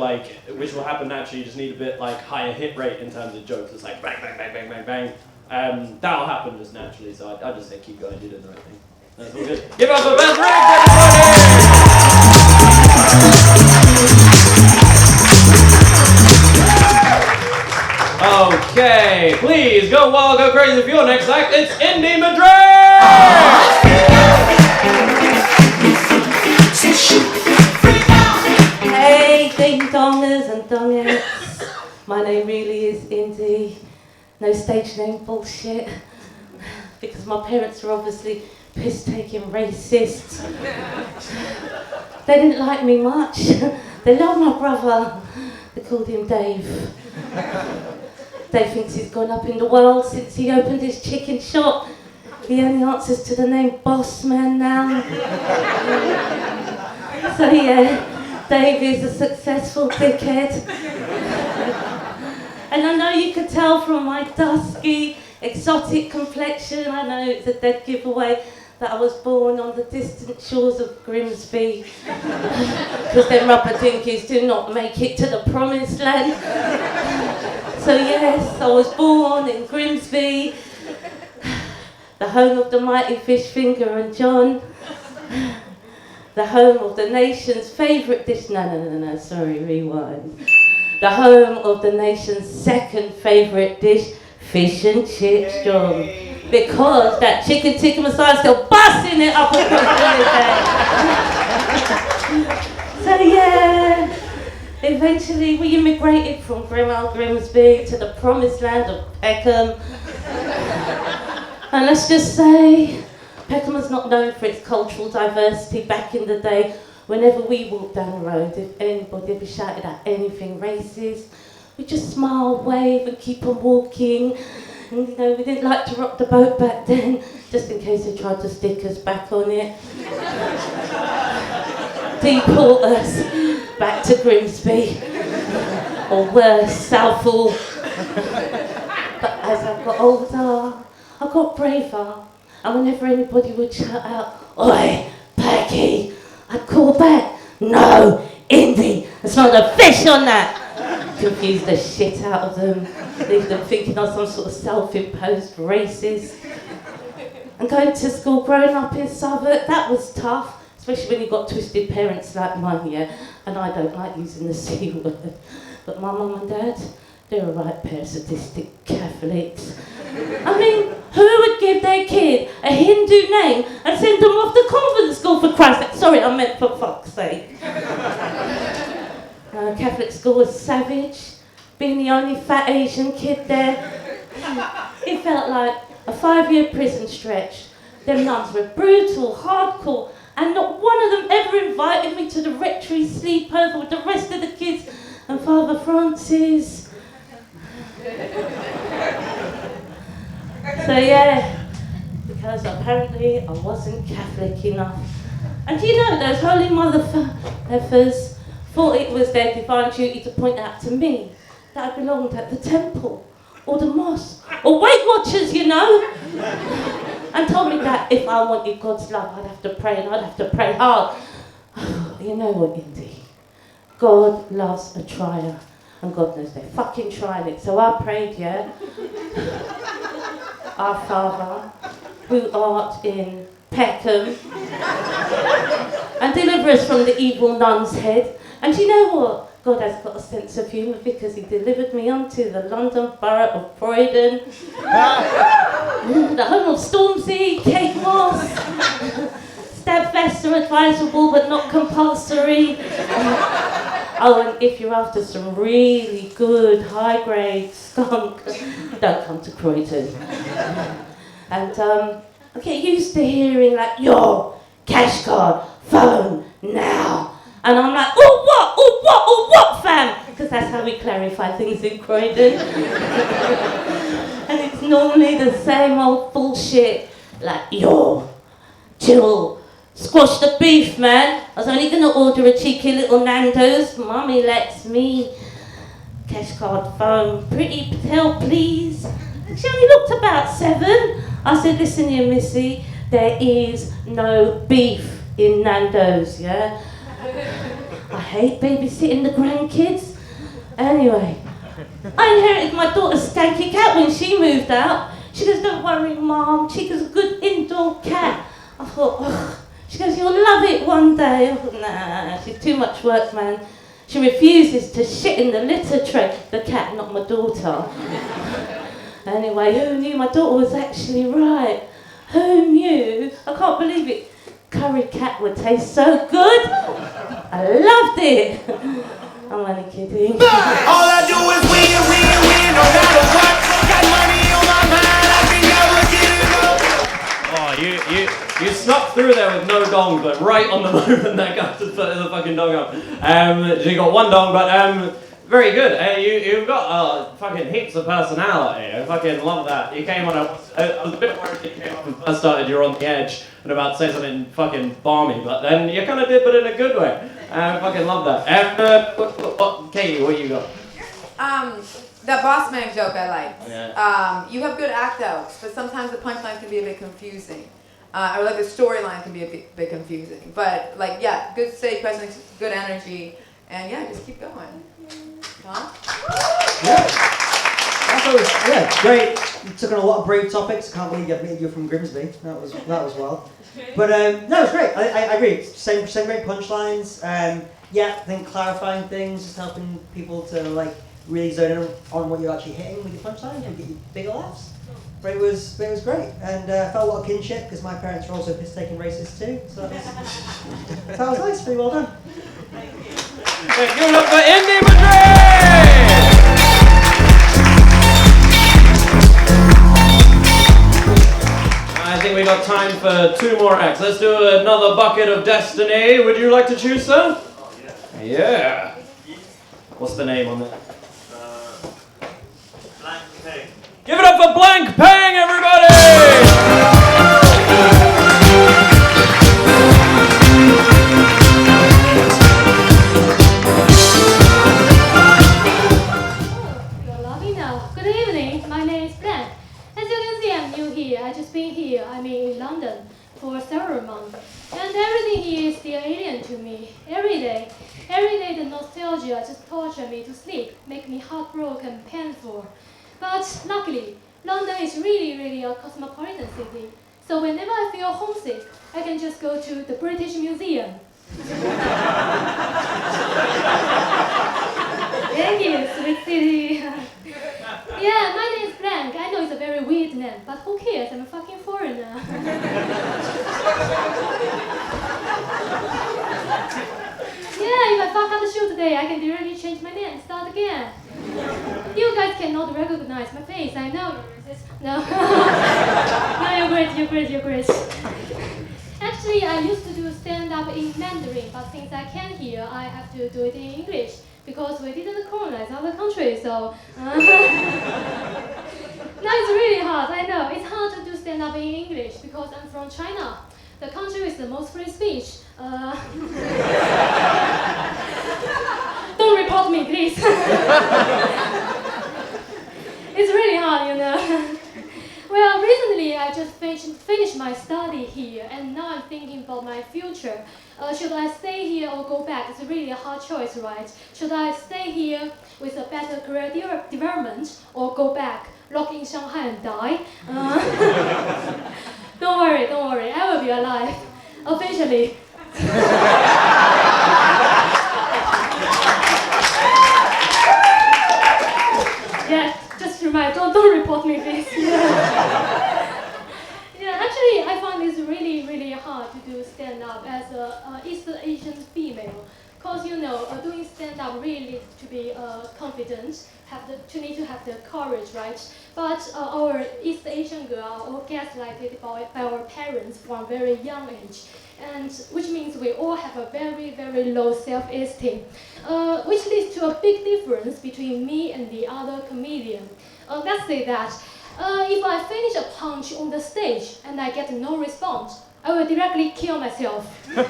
which will happen naturally. You just need a bit higher hit rate in terms of jokes. It's like bang, bang, bang, bang, bang, bang. That'll happen just naturally. So I just say keep going. You're doing the right thing. That's all good. Give up for Brent, everybody! Okay, please go wild, go crazy for your next act. It's Indie Madrid! Hey, ding dongers and dongettes. My name really is Indy. No stage name bullshit. Because my parents are obviously piss-taking racists. They didn't like me much. They love my brother. They called him Dave. Dave thinks he's gone up in the world since he opened his chicken shop. He only answers to the name Boss Man now. So yeah, Dave is a successful dickhead. And I know you could tell from my dusky, exotic complexion, I know it's a dead giveaway, that I was born on the distant shores of Grimsby. Because them rubber dinkies do not make it to the promised land. So yes, I was born in Grimsby, the home of the mighty Fish Finger and John, the home of the nation's favourite dish, no, sorry, rewind. The home of the nation's second favourite dish, fish and chips, John. Because that chicken tikka masala still busting it up across the So yeah, eventually we immigrated from Grimald Grimsby to the promised land of Peckham. And let's just say, Peckham was not known for its cultural diversity back in the day. Whenever we walked down the road, if anybody ever shouted at anything racist, we just smile, wave and keep on walking. And you know, we didn't like to rock the boat back then, just in case they tried to stick us back on it. Deport us back to Grimsby, or worse, Southall. But as I got older, I got braver, and whenever anybody would shout out, "Oi, Peggy," I'd call back, "No, Indy, there's not a fish on that." Confuse the shit out of them, leave them thinking I was some sort of self-imposed racist. And going to school growing up in Southwark, that was tough, especially when you got twisted parents like mine, yeah. And I don't like using the C word, but my mum and dad, they're a right pair of sadistic Catholics. I mean, who would give their kid a Hindu name and send them off to convent school for Christ's sake? Sorry, I meant for fuck's sake. Catholic school was savage, being the only fat Asian kid there. It felt like a 5-year prison stretch. Them nuns were brutal, hardcore, and not one of them ever invited me to the rectory sleepover with the rest of the kids and Father Francis. So yeah, because apparently I wasn't Catholic enough. And you know, those holy mother effers thought it was their divine duty to point out to me that I belonged at the temple, or the mosque, or Weight Watchers, you know, and told me that if I wanted God's love, I'd have to pray, and I'd have to pray hard. You know what, Indy? God loves a trier, and God knows they're fucking trying it. So I prayed, yeah. Our Father, who art in Peckham, and deliver us from the evil nun's head. And you know what? God has got a sense of humour because he delivered me onto the London borough of Croydon, the home of Stormzy, Kate Moss. Stab vests are advisable but not compulsory. Oh, and if you're after some really good high-grade skunk, don't come to Croydon. And I get used to hearing like, "Yo, cash card, phone, now." And I'm like, oh what, fam? Because that's how we clarify things in Croydon. And it's normally the same old bullshit, like, "Yo, chill, squash the beef, man. I was only gonna order a cheeky little Nando's. Mummy lets me. Cash card, phone, pretty Patel, please." And she only looked about 7. I said, "Listen here, Missy, there is no beef in Nando's, yeah? I hate babysitting the grandkids." Anyway, I inherited my daughter's skanky cat when she moved out. She goes, "Don't worry, Mom, Chica's a good indoor cat." I thought, ugh. She goes, "You'll love it one day." I thought, nah, she's too much work, man. She refuses to shit in the litter tray. The cat, not my daughter. Anyway, who knew my daughter was actually right? Who knew? I can't believe it. Curry cat would taste so good. I loved it. I'm only kidding. All I do is win, win, win, no matter what. Got money on my mind, I can never get enough. Oh, you snuck through there with no dong, but right on the moment that guy just put the fucking dong up. So you got one dong, but very good. You've got fucking heaps of personality. I fucking love that. You came on I was a bit worried that you came up and first started, you're on the edge and about to say something fucking balmy, but then you kind of did, but in a good way. I fucking love that. Katie, what you got? That boss man joke I liked. Yeah. You have good act outs, but sometimes the punchline can be a bit confusing. Or like the storyline can be a bit confusing. But like, yeah, good stage presence, good energy, and yeah, just keep going. Huh? Yeah. Yeah, great. You took on a lot of brave topics. I can't believe you're from Grimsby. That was wild. But no, it's great. I agree. Same great punchlines. Yeah, I think clarifying things, just helping people to like really zone in on what you're actually hitting with your punchlines and get you bigger laughs. But it was great, and felt a lot of kinship because my parents were also piss-taking racists too. So that was nice. Pretty well done. Give it up for Indy Madrid! I think we got time for 2 more acts. Let's do another bucket of destiny. Would you like to choose, sir? Oh, yeah. Yeah. What's the name on that? Blank Pig. Give it up for Blank Pang, everybody! You're lovely now. Good evening. My name is Brent. As you can see, I'm new here. I just been here. I mean, in London for several months, and everything here is still alien to me. Every day, the nostalgia just torture me to sleep, make me heartbroken, painful. But luckily, London is really a cosmopolitan city. So whenever I feel homesick, I can just go to the British Museum. Thank you, sweet city. Yeah, my name is Blank. I know it's a very weird name, but who cares? I'm a fucking foreigner. Yeah, if I fuck up the show today, I can directly change my name and start again. You guys cannot recognize my face. I know you're racist. No. No, you're great. Actually, I used to do stand-up in Mandarin, but since I came here, I have to do it in English because we didn't colonize other countries, so... Now it's really hard, I know. It's hard to do stand-up in English because I'm from China, the country with the most free speech. Don't report me, please. It's really hard, you know. Well, recently I just finished my study here, and now I'm thinking about my future. Should I stay here or go back? It's really a hard choice, right? Should I stay here with a better career development or go back, lock in Shanghai and die? Don't worry, I will be alive. Officially. Yeah, just remind, don't report me, please. Yeah, actually, I find this really hard to do stand-up as a East Asian female. Because, you know, doing stand-up really needs to be confident, need to have the courage, right? But our East Asian girl are all gaslighted by our parents from a very young age. And which means we all have a very low self-esteem, which leads to a big difference between me and the other comedian. Let's say that if I finish a punch on the stage and I get no response, I will directly kill myself. I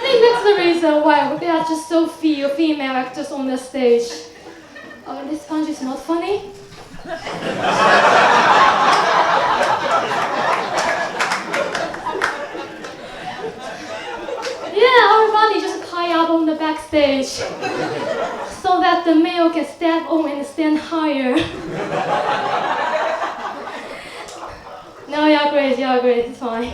think that's the reason why there are just so few female actors on the stage. This punch is not funny. Yeah, everybody just high up on the backstage so that the male can step on and stand higher. No, you're great, it's fine.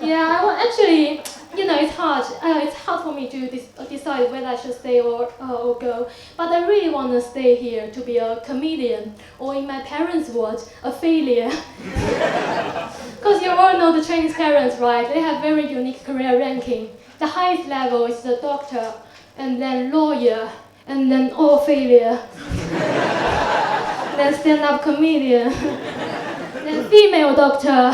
Yeah, well, actually, it's hard. It's hard for me to decide whether I should stay or go. But I really want to stay here to be a comedian, or in my parents' words, a failure. Because you all know the Chinese parents, right? They have very unique career ranking. The highest level is the doctor, and then lawyer, and then all failure. Then stand-up comedian, then female doctor.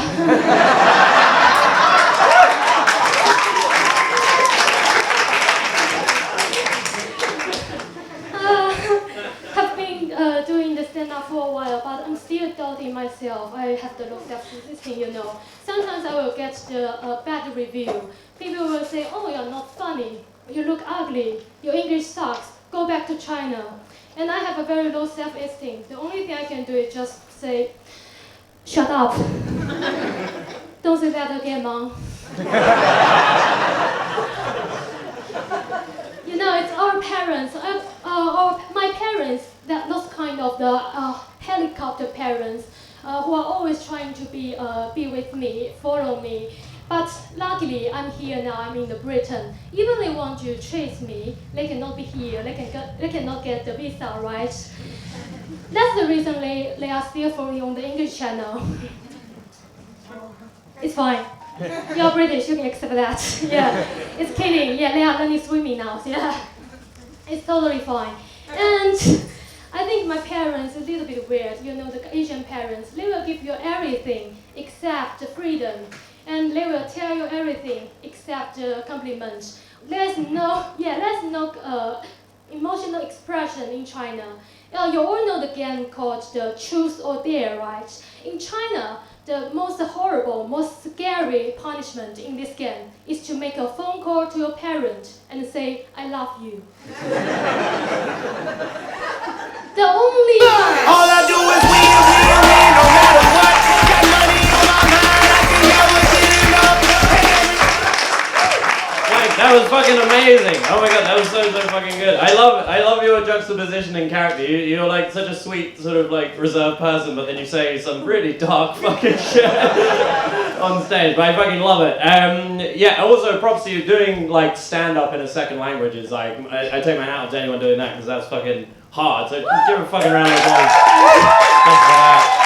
Have been doing the stand-up for a while, but I'm still doubting myself. I have the low self-esteem, Sometimes I will get the bad review. People will say, oh, you're not funny. You look ugly. Your English sucks. Go back to China. And I have a very low self-esteem. The only thing I can do is just say, shut up. Don't say that again, Mom. It's our parents, my parents, those kind of the helicopter parents who are always trying to be with me, follow me. But luckily, I'm here now. I'm in Britain. Even they want to chase me, they cannot be here. They cannot get the visa, right? That's the reason they are still following on the English channel. It's fine. You're British, you can accept that. Yeah, it's kidding. Yeah, they are learning swimming now. Yeah, it's totally fine. And I think my parents are a little bit weird. The Asian parents, they will give you everything except freedom. And they will tell you everything except compliments. There's no emotional expression in China. You all know the game called the Truth or Dare, right? In China, the most horrible, most scary punishment in this game is to make a phone call to your parent and say, I love you. The only all I do is win, no matter what. Got money on my mind, I can never get enough. Mike, that was fucking amazing. Oh my god, that was so fucking good. I love your juxtaposition in character. You're like such a sweet, sort of like reserved person, but then you say some really dark fucking shit on stage. But I fucking love it. Yeah, also props to you doing like stand-up in a second language is like, I take my hat off to anyone doing that because that's fucking hard. So give a fucking round of applause. Thanks for that.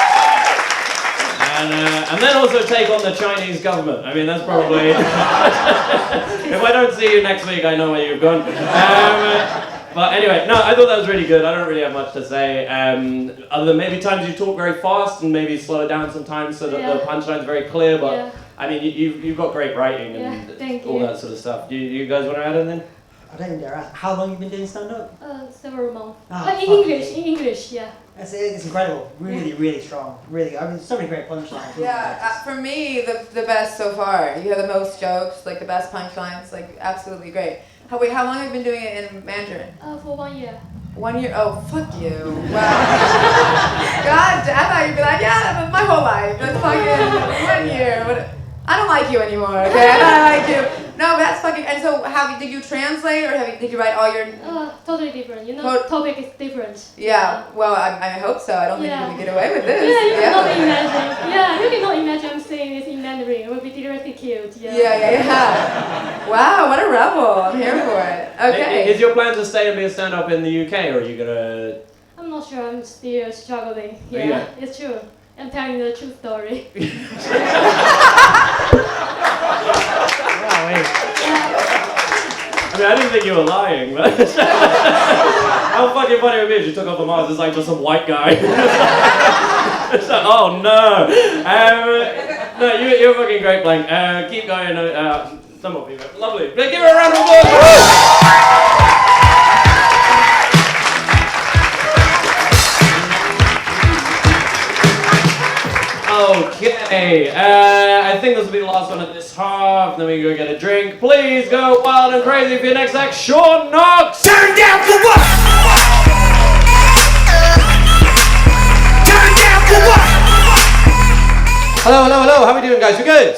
And then also take on the Chinese government. I mean, that's probably... If I don't see you next week, I know where you've gone. But anyway, no, I thought that was really good. I don't really have much to say. Other than maybe times you talk very fast and maybe slow it down sometimes so that the punchline's very clear. But I mean, you've got great writing and all that sort of stuff. You guys want to add anything? I don't even dare ask. How long have you been doing stand-up? Several months. In In English, yeah. It's incredible. Really, really strong. Really, I mean, so many great punchlines. Yeah, for me, the best so far. You have the most jokes, like the best punchlines, like absolutely great. How long have you been doing it in Mandarin? For 1 year. 1 year? Oh, fuck you. Wow. God, I thought you'd be like, yeah, my whole life. That's fucking 1 year. What? I don't like you anymore, okay? I don't like you. No, that's fucking... And so, did you translate, or did you write all your... Totally different. Topic is different. Yeah, well, I hope so. I don't think you're going to get away with this. Yeah, you cannot imagine. Yeah, you cannot imagine I'm saying this in Mandarin. It would be directly killed. Yeah. Wow, what a rebel. I'm here for it. Okay. Is your plan to stay and be a stand-up in the UK, or are you going to... I'm not sure. I'm still struggling. Yeah, it's true. I'm telling the true story. I mean, I didn't think you were lying, but how fucking funny it would be if you took off the mask, it's like just some white guy. It's like, oh no. No, you're fucking great, Blank. Keep going. Some more people. Lovely. Give her a round of applause. Okay, I think this will be the last one of this half. Then we go get a drink. Please go wild and crazy for your next act, Sean Knox. Turn down for what? Turn down for what? Hello. How are we doing, guys? We good?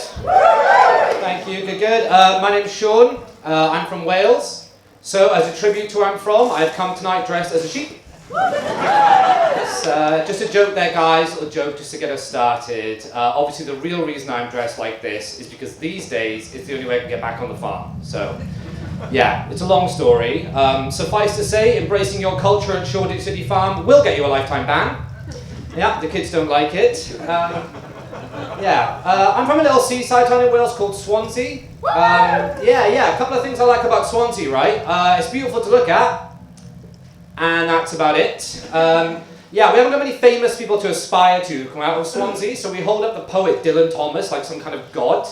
Thank you. Good. My name's Sean. I'm from Wales. So, as a tribute to where I'm from, I've come tonight dressed as a sheep. That's just a joke there, guys. A little joke just to get us started. Obviously, the real reason I'm dressed like this is because these days it's the only way I can get back on the farm. So, yeah, it's a long story. Suffice to say, embracing your culture at Shoreditch City Farm will get you a lifetime ban. Yeah, the kids don't like it. I'm from a little seaside town in Wales called Swansea. A couple of things I like about Swansea, right? It's beautiful to look at, and that's about it. We haven't got many famous people to aspire to come out of Swansea, so we hold up the poet Dylan Thomas like some kind of god.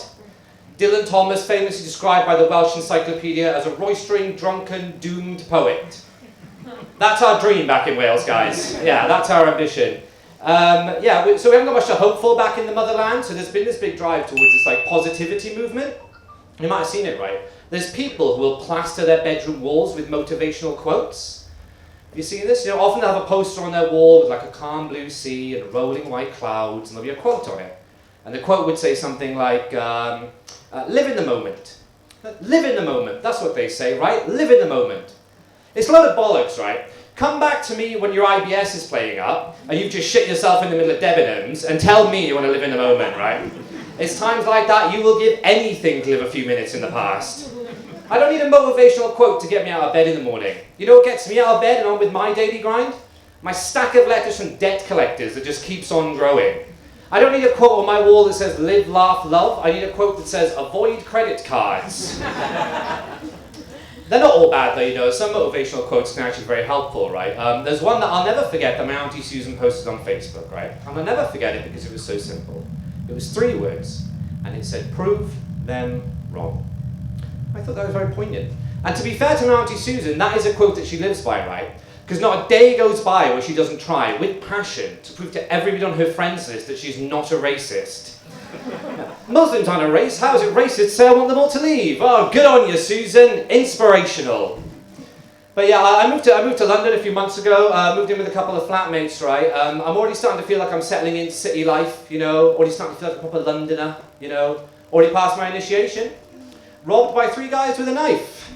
Dylan Thomas, famously described by the Welsh Encyclopedia as a roistering, drunken, doomed poet. That's our dream back in Wales, guys. Yeah, that's our ambition. So we haven't got much to hope for back in the motherland, so there's been this big drive towards this like positivity movement. You might have seen it, right? There's people who will plaster their bedroom walls with motivational quotes. Have you seen this? Often they'll have a poster on their wall with like a calm blue sea and rolling white clouds, and there'll be a quote on it. And the quote would say something like, live in the moment. Live in the moment, that's what they say, right? Live in the moment. It's a lot of bollocks, right? Come back to me when your IBS is playing up and you've just shit yourself in the middle of Debenhams and tell me you want to live in the moment, right? It's times like that you will give anything to live a few minutes in the past. I don't need a motivational quote to get me out of bed in the morning. You know what gets me out of bed and on with my daily grind? My stack of letters from debt collectors that just keeps on growing. I don't need a quote on my wall that says live, laugh, love. I need a quote that says avoid credit cards. They're not all bad though, Some motivational quotes can actually be very helpful, right? There's one that I'll never forget that my Auntie Susan posted on Facebook, right? And I'll never forget it because it was so simple. It was 3 words, and it said, prove them wrong. I thought that was very poignant. And to be fair to my Auntie Susan, that is a quote that she lives by, right? Because not a day goes by where she doesn't try, with passion, to prove to everybody on her friends list that she's not a racist. Muslims aren't a race. How is it racist to say I want them all to leave? Oh, good on you, Susan. Inspirational. But yeah, I moved to London a few months ago. Moved in with a couple of flatmates, right? I'm already starting to feel like I'm settling into city life, Already starting to feel like a proper Londoner, Already passed my initiation. Robbed by 3 guys with a knife.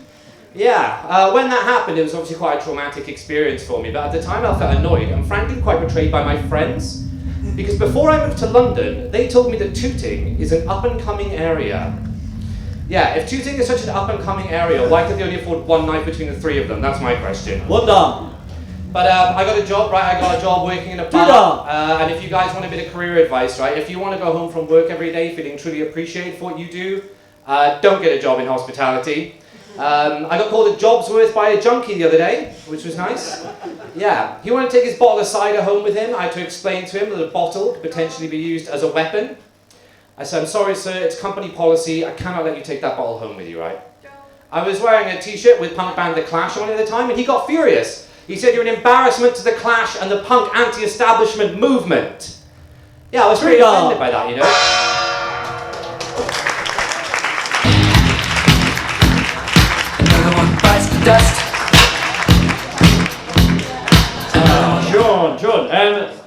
Yeah, when that happened, it was obviously quite a traumatic experience for me. But at the time, I felt annoyed and frankly quite betrayed by my friends. Because before I moved to London, they told me that Tooting is an up-and-coming area. Yeah, if Tooting is such an up-and-coming area, why could they only afford 1 knife between the 3 of them? That's my question. Well done. But I got a job, right? I got a job working in a bar. And if you guys want a bit of career advice, right? If you want to go home from work every day feeling truly appreciated for what you do, don't get a job in hospitality. I got called a job's worth by a junkie the other day, which was nice. Yeah, he wanted to take his bottle of cider home with him. I had to explain to him that a bottle could potentially be used as a weapon. I said, I'm sorry sir, it's company policy, I cannot let you take that bottle home with you, right? I was wearing a t-shirt with punk band The Clash on it at the time, and he got furious. He said, you're an embarrassment to The Clash and the punk anti-establishment movement. Yeah, I was really offended by that, Dust. Sean,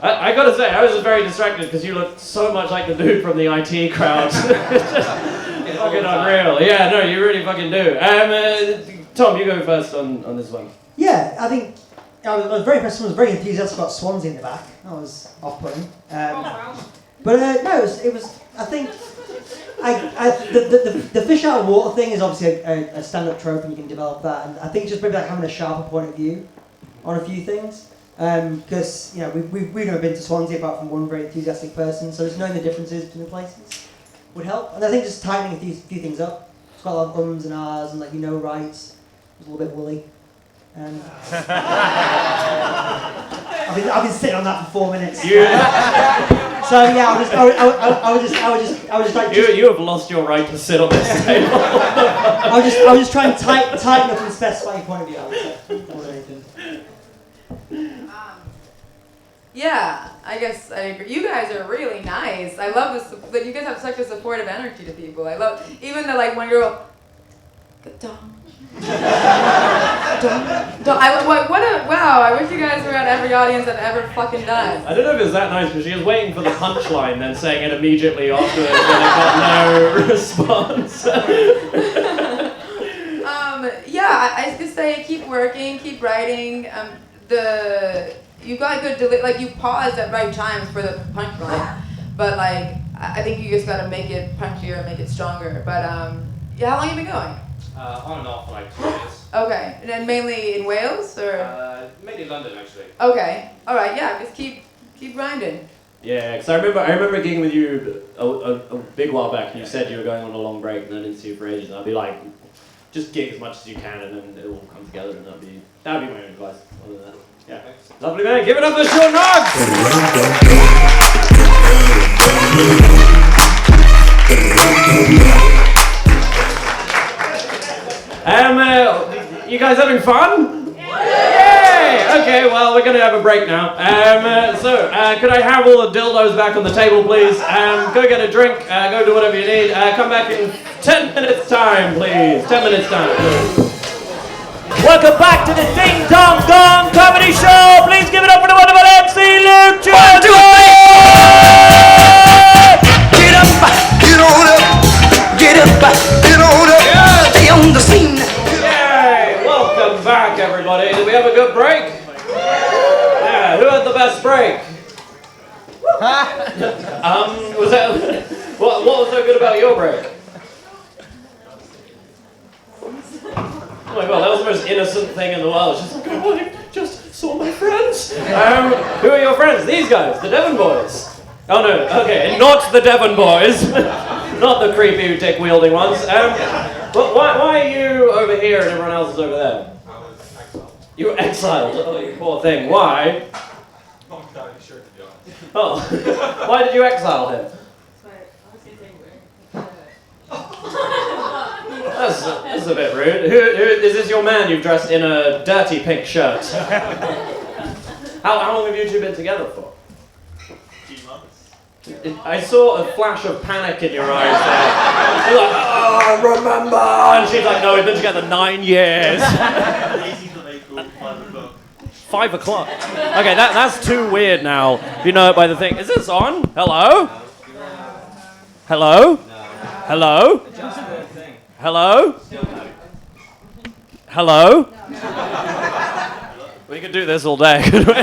I gotta say, I was very distracted because you looked so much like the dude from the IT crowd. It's just fucking unreal. Yeah, no, you really fucking do. Tom, you go first on this one. Yeah, I think I was very impressed. Someone was very enthusiastic about Swansea in the back. That was off-putting. It was. I think. The fish out of water thing is obviously a stand-up trope, and you can develop that. And I think just maybe like having a sharper point of view on a few things, because we've never been to Swansea apart from one very enthusiastic person, so just knowing the differences between the places would help. And I think just tightening a few things up. It's got a lot of ums and ahs and rights. It was a little bit woolly. I've been sitting on that for 4 minutes. So yeah, I would just like. You have lost your right to sit on this table. I was just trying to tighten up and specify your point of view. I would say more than anything. Yeah, I guess I agree. You guys are really nice. I love this. That you guys have such a supportive energy to people. I love even the when girl. Good dog. Wow, I wish you guys were at every audience I've ever fucking done. I don't know if it's that nice because she was waiting for the punchline, then saying it immediately afterwards, and I got no response. I just say keep working, keep writing. you got good like you pause at right times for the punchline, but like I think you just gotta make it punchier, make it stronger. But yeah, how long have you been going? On and off for like 2 years. Okay, and then mainly in Wales or? Mainly London actually. Okay, all right, yeah, just keep grinding. Yeah, because I remember gigging with you a big while back. And you said you were going on a long break, and I didn't see you for ages. And I'd be like, just gig as much as you can, and then it'll all come together, and that'd be my own advice. Other than that, yeah, lovely man. Give it up for Sean Knox. You guys having fun? Yay! Okay, well, we're going to have a break now. Could I have all the dildos back on the table, please? Go get a drink, go do whatever you need. Come back in 10 minutes' time, please. 10 minutes' time. Welcome back to the Ding Dong Gong Comedy Show. Please give it up for the wonderful MC Luke Johnson. Get up, get on up, get up, get on up, stay on the scene. Yay! Welcome back, everybody. Did we have a good break? Yeah, who had the best break? Was that what was so good about your break? Oh my god, that was the most innocent thing in the world. She's like, oh, I just saw my friends. Who are your friends? These guys, the Devon boys. Oh no, okay, not the Devon boys. Not the creepy dick-wielding ones. But why are you over here and everyone else is over there? I was exiled. You were exiled? Oh, you poor thing. Why? Not entirely sure, to be honest. Oh, why did you exile him? That's a bit rude. Who is this your man you've dressed in a dirty pink shirt? How long have you two been together for? 2 months. I saw a flash of panic in your eyes there. You're like, oh, remember! And she's like, no, we've been together 9 years. 18th of April, 5 o'clock. 5 o'clock. Okay, that's too weird now. If you know it by the thing. Is this on? Hello? Hello? Hello? Hello? Hello? We could do this all day, could we?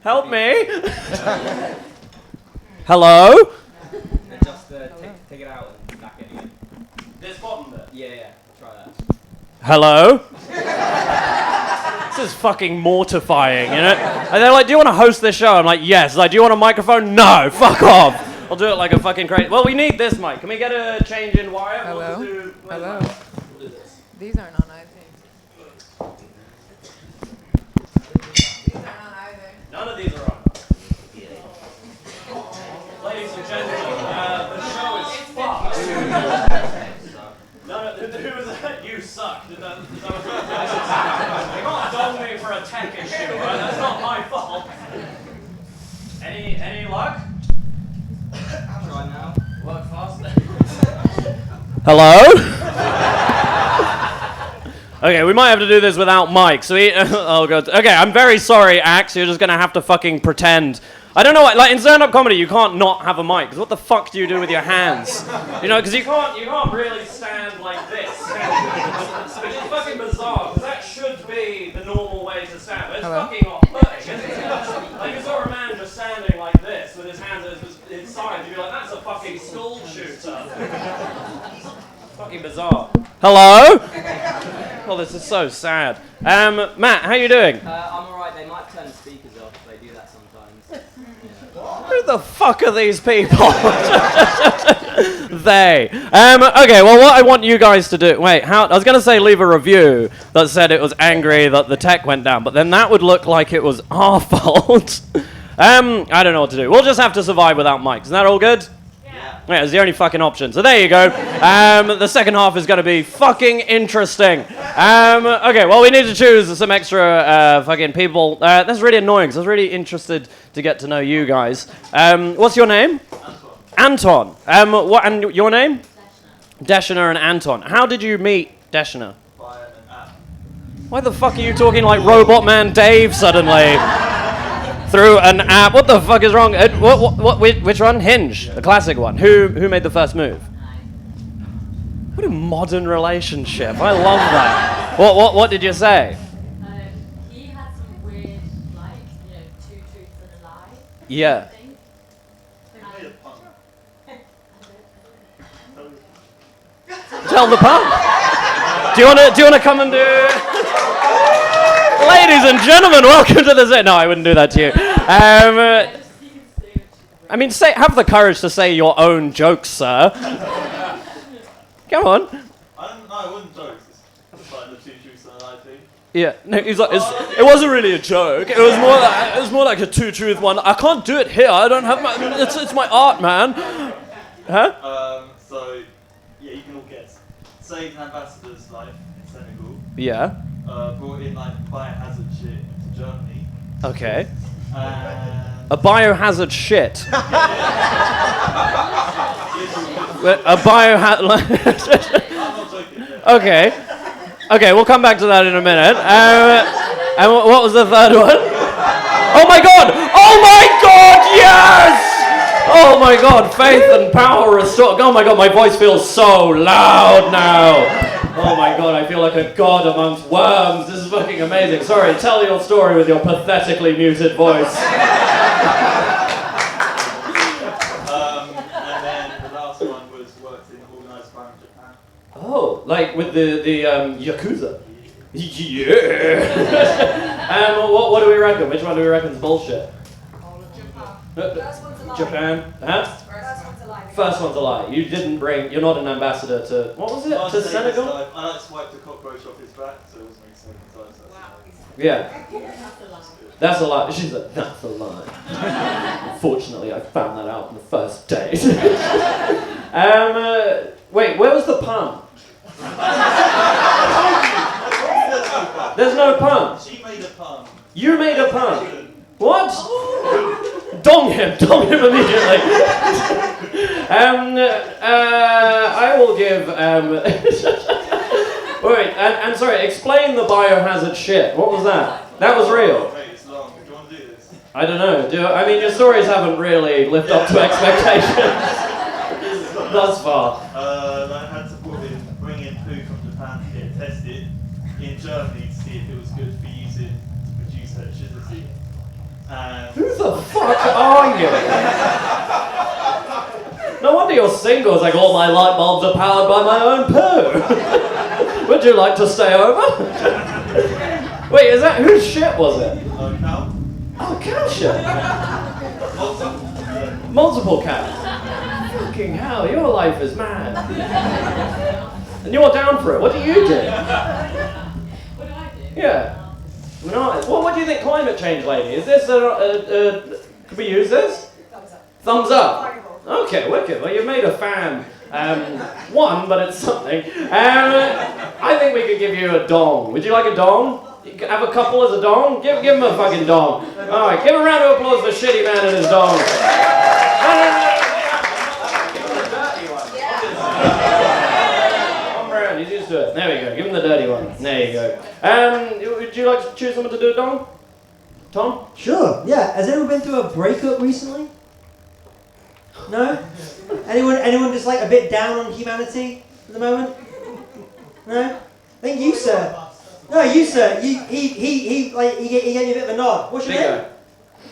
Help me? Hello? Just take it out and back it again. This bottom bit? Yeah, try that. Hello? This is fucking mortifying, you know? And they're like, do you want to host this show? I'm like, yes. Like, do you want a microphone? No, fuck off. I'll do it like a fucking crazy. Well, we need this mic. Can we get a change in wire? Hello? Hello? We'll do this. These aren't on, I think. These aren't on either. None of these are on. Ladies and gentlemen, the show is fucked. Who was that? You suck. Did that you can't dog me for a tech issue, right? That's not my fault. Any luck? Try now. Work faster. Hello? Okay, we might have to do this without mics. So oh god. Okay, I'm very sorry, Axe. You're just gonna have to fucking pretend. I don't know what, like in stand-up comedy, you can't not have a mic. Because what the fuck do you do with your hands? You know, because you can't really stand like this. Which is fucking bizarre. Because that should be the normal way to stand. But it's fucking off-putting, isn't it? Like you saw a man just standing like this with his hands inside, you'd be like, that's a fucking school shooter. Fucking bizarre. Hello? Oh, this is so sad. Matt, how you doing? I'm alright, they might turn the speakers off, they do that sometimes. Who the fuck are these people? They. Okay, well, what I want you guys to do... Wait, I was going to say leave a review that said it was angry that the tech went down, but then that would look like it was our fault. I don't know what to do. We'll just have to survive without mics. Isn't that all good? Yeah, it's the only fucking option. So there you go. The second half is going to be fucking interesting. Okay, well, we need to choose some extra fucking people. That's really annoying because I was really interested to get to know you guys. What's your name? Anton. What? And your name? Deshner and Anton. How did you meet Deshner? Via an app. Why the fuck are you talking like Robot Man Dave suddenly? Through an app. What the fuck is wrong? Which one? Hinge, the classic one. Who made the first move? What a modern relationship. I love that. What did you say? He had some weird Yeah. Tell the pun. Do you wanna come and do? Ladies and gentlemen, welcome to the set. No, I wouldn't do that to you. I mean, have the courage to say your own jokes, sir. Come on. I wouldn't joke. It's like the two truths and a lie thing. Yeah, no, he's like, it wasn't really a joke. It was more like a two truth one. I can't do it here. I don't have my. It's my art, man. Huh? So, yeah, you can all guess. Saved an ambassador's life in Senegal. Yeah. Brought in like biohazard shit into Germany. Okay. A biohazard shit. A biohazard. Okay. Okay, we'll come back to that in a minute. And what was the third one? Oh my god! Oh my god, yes! Oh my god, faith and power restored. Oh my god, my voice feels so loud now. Oh my god, I feel like a god amongst worms. This is fucking amazing. Sorry, tell your story with your pathetically muted voice. And then the last one was worked in organised crime in Japan. Oh, like with the Yakuza? Yeah! What do we reckon? Which one do we reckon is bullshit? First one's a lie. Japan? Huh? First one's a lie. First one's a lie. You're not an ambassador to, what was it? To Senegal? I like swiped a cockroach off his back, so it was me second time. Yeah. That's a lie. She's like, that's a lie. Unfortunately, I found that out on the first date. Wait, where was the pun? There's no pun. She made a pun. You made a pun. What? Dong him immediately. I will give. Wait, and sorry, explain the biohazard shit. What was that? That was real. Wait, it's long. Do you want to do this? I don't know. I mean, your stories haven't really lived up to expectations thus far. I had to bring in food from Japan to get tested in Germany to see if it was good for using to produce electricity. Who the fuck are you? No wonder you're single. It's like all my light bulbs are powered by my own poo. Would you like to stay over? Wait, is that whose shit was it? Cow. Oh, cow shit. Multiple cows. Fucking hell, your life is mad. And you're down for it. What do you do? What do I do? Yeah. What do you think climate change, lady? Is this could we use this? Thumbs up. Thumbs up. Okay, wicked. Well, you've made a fan. One, but it's something. I think we could give you a dong. Would you like a dong? You can have a couple as a dong? Give him a fucking dong. All right, give a round of applause for Shitty Man and his dong. He's used to it. There we go. Give him the dirty one. There you go. Would you like to choose someone to do a dong? Tom? Sure, yeah. Has anyone been through a breakup recently? No? Anyone just like a bit down on humanity at the moment? No? I think you, sir. No, you, sir. He gave you a bit of a nod. What's your name?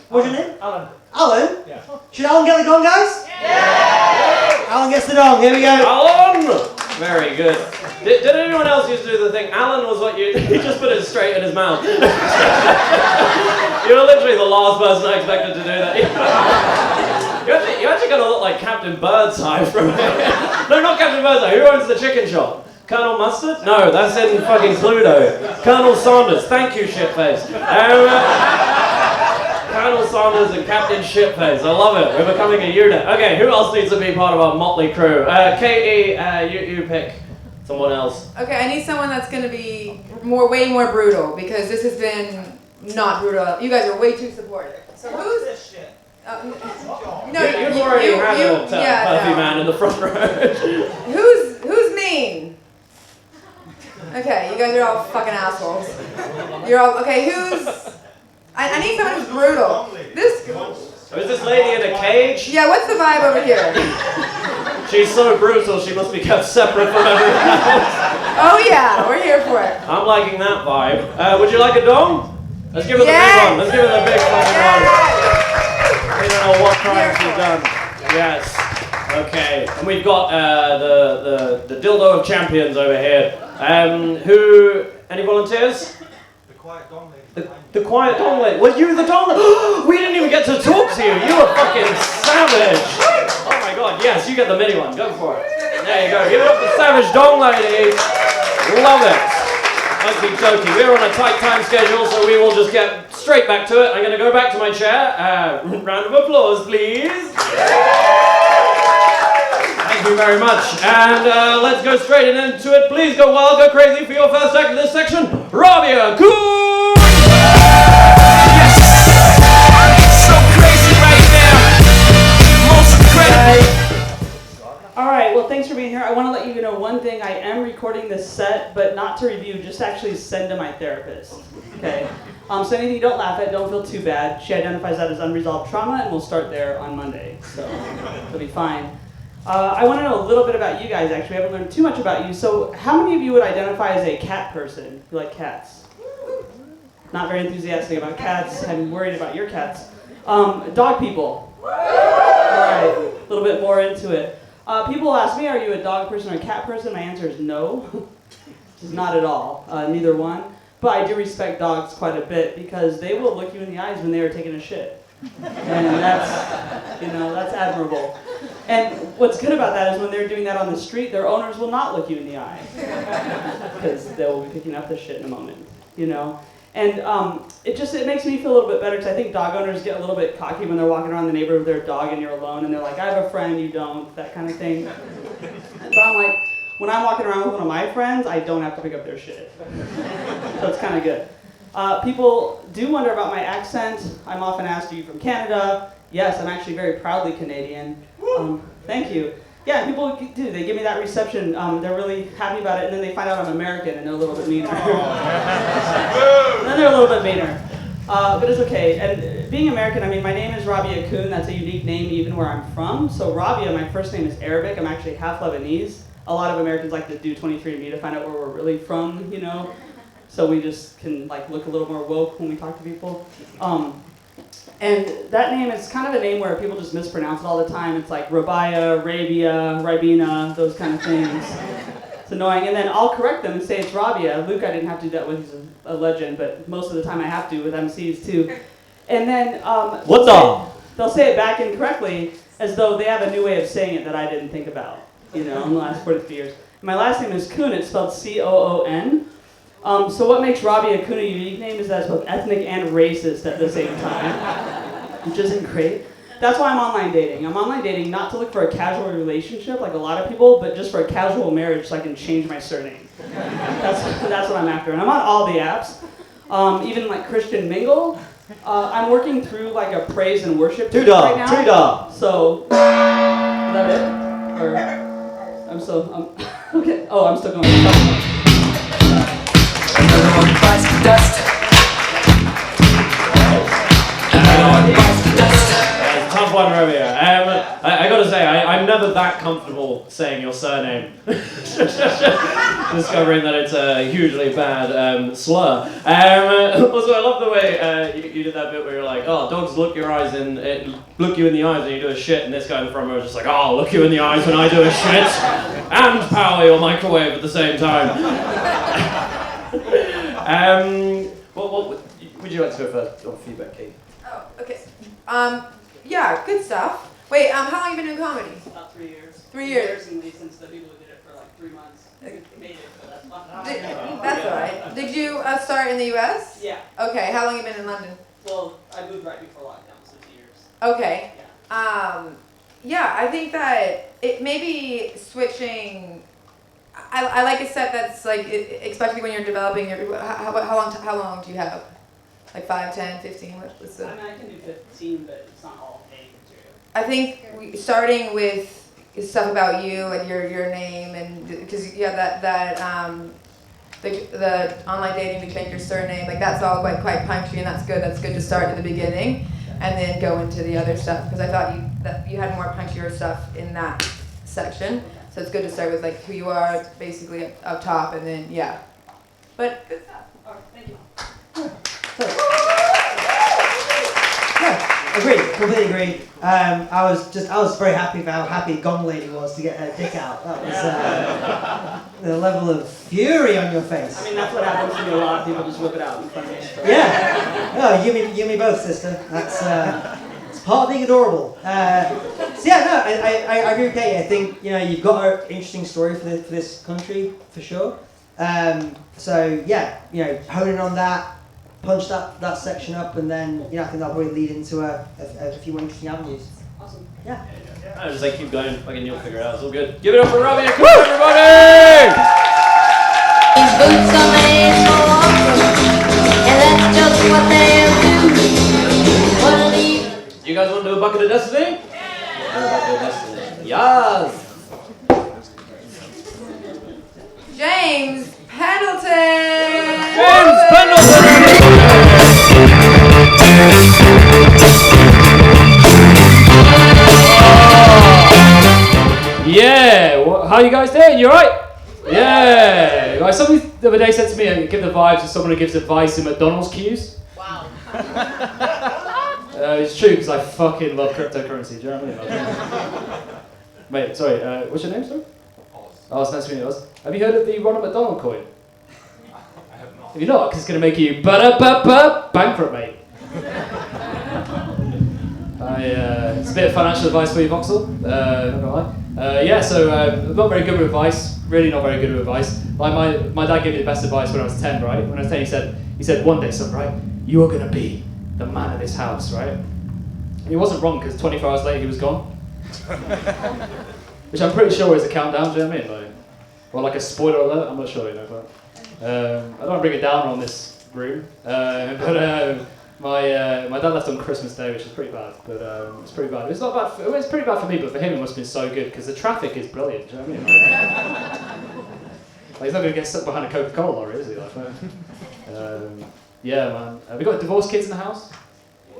What's your name? Alan. Alan? Yeah. Should Alan get the gong, guys? Yeah! Alan gets the dong. Here we go. Alan! Very good. Did anyone else used to do the thing? Alan was what you... He just put it straight in his mouth. You were literally the last person I expected to do that. You're actually going to look like Captain Birdseye from here. No, not Captain Birdseye. Who owns the chicken shop? Colonel Mustard? No, that's in fucking Cluedo. Colonel Saunders. Thank you, shitface. Colonel Saunders and Captain Shitface. I love it. We're becoming a unit. Okay, who else needs to be part of our motley crew? Katie, you pick someone else. Okay, I need someone that's going to be way more brutal because this has been not brutal. You guys are way too supportive. So who's this shit? You've already had a puffy man in the front row. Who's mean? Okay, you guys are all fucking assholes. You're all okay. I need someone who's brutal. Is this lady in a cage? Yeah, what's the vibe over here? She's so brutal, she must be kept separate from everyone else. Oh yeah, we're here for it. I'm liking that vibe. Would you like a dong? Let's give her the big one. Let's give her the big fucking one. know what crimes you've done. Yes. Okay. And we've got the dildo of champions over here. Any volunteers? The quiet dong lady. The quiet dong lady. Were you the dong lady? We didn't even get to talk to you. You were fucking savage. Oh my god, yes, you get the mini one. Go for it. There you go. Give it up for savage dong lady. Love it. Okie dokie. We're on a tight time schedule, so we will just get straight back to it. I'm going to go back to my chair. Round of applause, please. Thank you very much. And let's go straight into it. Please go wild, go crazy for your first act of this section. Rabia Cool! Yes! So crazy right now. Most incredible. Alright, well thanks for being here. I want to let you know one thing. I am recording this set, but not to review, just actually send to my therapist. Okay? So anything you don't laugh at, don't feel too bad. She identifies that as unresolved trauma, and we'll start there on Monday. So it'll be fine. I want to know a little bit about you guys, actually. I haven't learned too much about you. So how many of you would identify as a cat person? You like cats? Not very enthusiastic about cats. I'm worried about your cats. Dog people. Alright, a little bit more into it. People ask me, are you a dog person or a cat person? My answer is no. Just not at all. Neither one. But I do respect dogs quite a bit because they will look you in the eyes when they are taking a shit. And that's admirable. And what's good about that is when they're doing that on the street, their owners will not look you in the eye. Because they will be picking up the shit in a moment, And it makes me feel a little bit better because I think dog owners get a little bit cocky when they're walking around the neighborhood with their dog and you're alone and they're like, I have a friend, you don't, that kind of thing. But I'm like, when I'm walking around with one of my friends, I don't have to pick up their shit. So it's kind of good. People do wonder about my accent. I'm often asked, are you from Canada? Yes, I'm actually very proudly Canadian. Thank you. Yeah, people do. They give me that reception. They're really happy about it, and then they find out I'm American, and they're a little bit meaner. And then they're a little bit meaner. But it's okay. And being American, my name is Rabia Kun. That's a unique name even where I'm from. So Rabia, my first name is Arabic. I'm actually half Lebanese. A lot of Americans like to do 23andMe to find out where we're really from, So we just can look a little more woke when we talk to people. And that name is kind of a name where people just mispronounce it all the time. It's like Rabia, Rabia, Ribena, those kind of things. It's annoying. And then I'll correct them and say it's Rabia. Luke, I didn't have to do that with. He's a legend, but most of the time I have to with MCs too. And then they'll say it back incorrectly as though they have a new way of saying it that I didn't think about, in the last 43 years. And my last name is Kun. It's spelled C-O-O-N. So what makes Rabia Kun a unique name is that it's both ethnic and racist at the same time, which isn't great. That's why I'm online dating. I'm online dating not to look for a casual relationship like a lot of people, but just for a casual marriage so I can change my surname. That's what I'm after. And I'm on all the apps, even Christian Mingle. I'm working through a praise and worship team right now. Two-dog. So, is that it? Or, I'm okay. Oh, I'm still going. Everyone bites the dust. Everyone bites the dust. Tough one, Romeo. I gotta say, I'm never that comfortable saying your surname. Discovering that it's a hugely bad slur. Also, I love the way you did that bit where you're like, oh, dogs look you in the eyes when you do a shit, and this guy in the front row is just like, oh, I'll look you in the eyes when I do a shit, and power your microwave at the same time. What would you like to go first on feedback, Kate? Oh, okay. Yeah, good stuff. Wait, how long have you been doing comedy? About 3 years. 3 years. Since the people who did it for 3 months made it, so that's fine. That's alright. Did you start in the US? Yeah. Okay, how long have you been in London? Well, I moved right before lockdown, so 2 years. Okay. Yeah, I think that it may be switching. I like a set that's especially when you're developing your. How long do you have? 5, 10, 15? What's the? I can do 15, but it's not all paid material. I think starting with stuff about you and your name, and because you have that the online dating to change your surname, that's all quite punchy, and that's good. That's good to start at the beginning, and then go into the other stuff, because I thought you had more punchier stuff in that section. So it's good to start with who you are, basically up top, and then But good stuff. All right, thank you. Agreed, completely agreed. I was very happy about how happy Gong Lady was to get her dick out. That was the level of fury on your face. I mean, that's what happens to me a lot. Of people just whip it out in front of me. So. Yeah. No, you and me both, sister. That's it's part of being adorable. So yeah, no, I agree with Katie. I think you've got an interesting story for this country for sure. So yeah, honing on that. Punch that section up, and then I think that'll probably lead into a few more interesting avenues. Awesome. Yeah. I just keep going, fucking you'll figure it out. It's all good. Give it up for Robbie. Come on, everybody! These boots are made for walking, and that's just what they'll do. You guys want to do a bucket of destiny? Yeah. Do a bucket of destiny. Yes. James Pendleton. James Pendleton. Yeah, how you guys doing? You alright? Yeah. Like somebody the other day said to me, give the vibes of someone who gives advice in McDonald's queues. Wow. It's true because I fucking love cryptocurrency. Do you know what I mean? Mate, sorry. What's your name, sir? Oh, it's nice to meet you. Have you heard of the Ronald McDonald coin? I have not. Have you not? Because it's going to make you bankrupt, mate. It's a bit of financial advice for you, Voxel. Not gonna lie. I'm not very good with advice. Really not very good with advice. Like my dad gave me the best advice when I was 10, right? When I was 10, he said, one day, son, right, you are gonna be the man of this house, right? And he wasn't wrong because 24 hours later he was gone. Which I'm pretty sure is a countdown. Do you know what I mean? Or like a spoiler alert. I'm not sure, but I don't want to bring it down on this room. My dad left on Christmas Day, which is pretty bad, but it's pretty bad. It's not bad. It's pretty bad for me, but for him it must have been so good because the traffic is brilliant. Do you know what I mean? Like, he's not going to get stuck behind a Coca-Cola lorry, is he? Yeah, man. Have we got divorced kids in the house?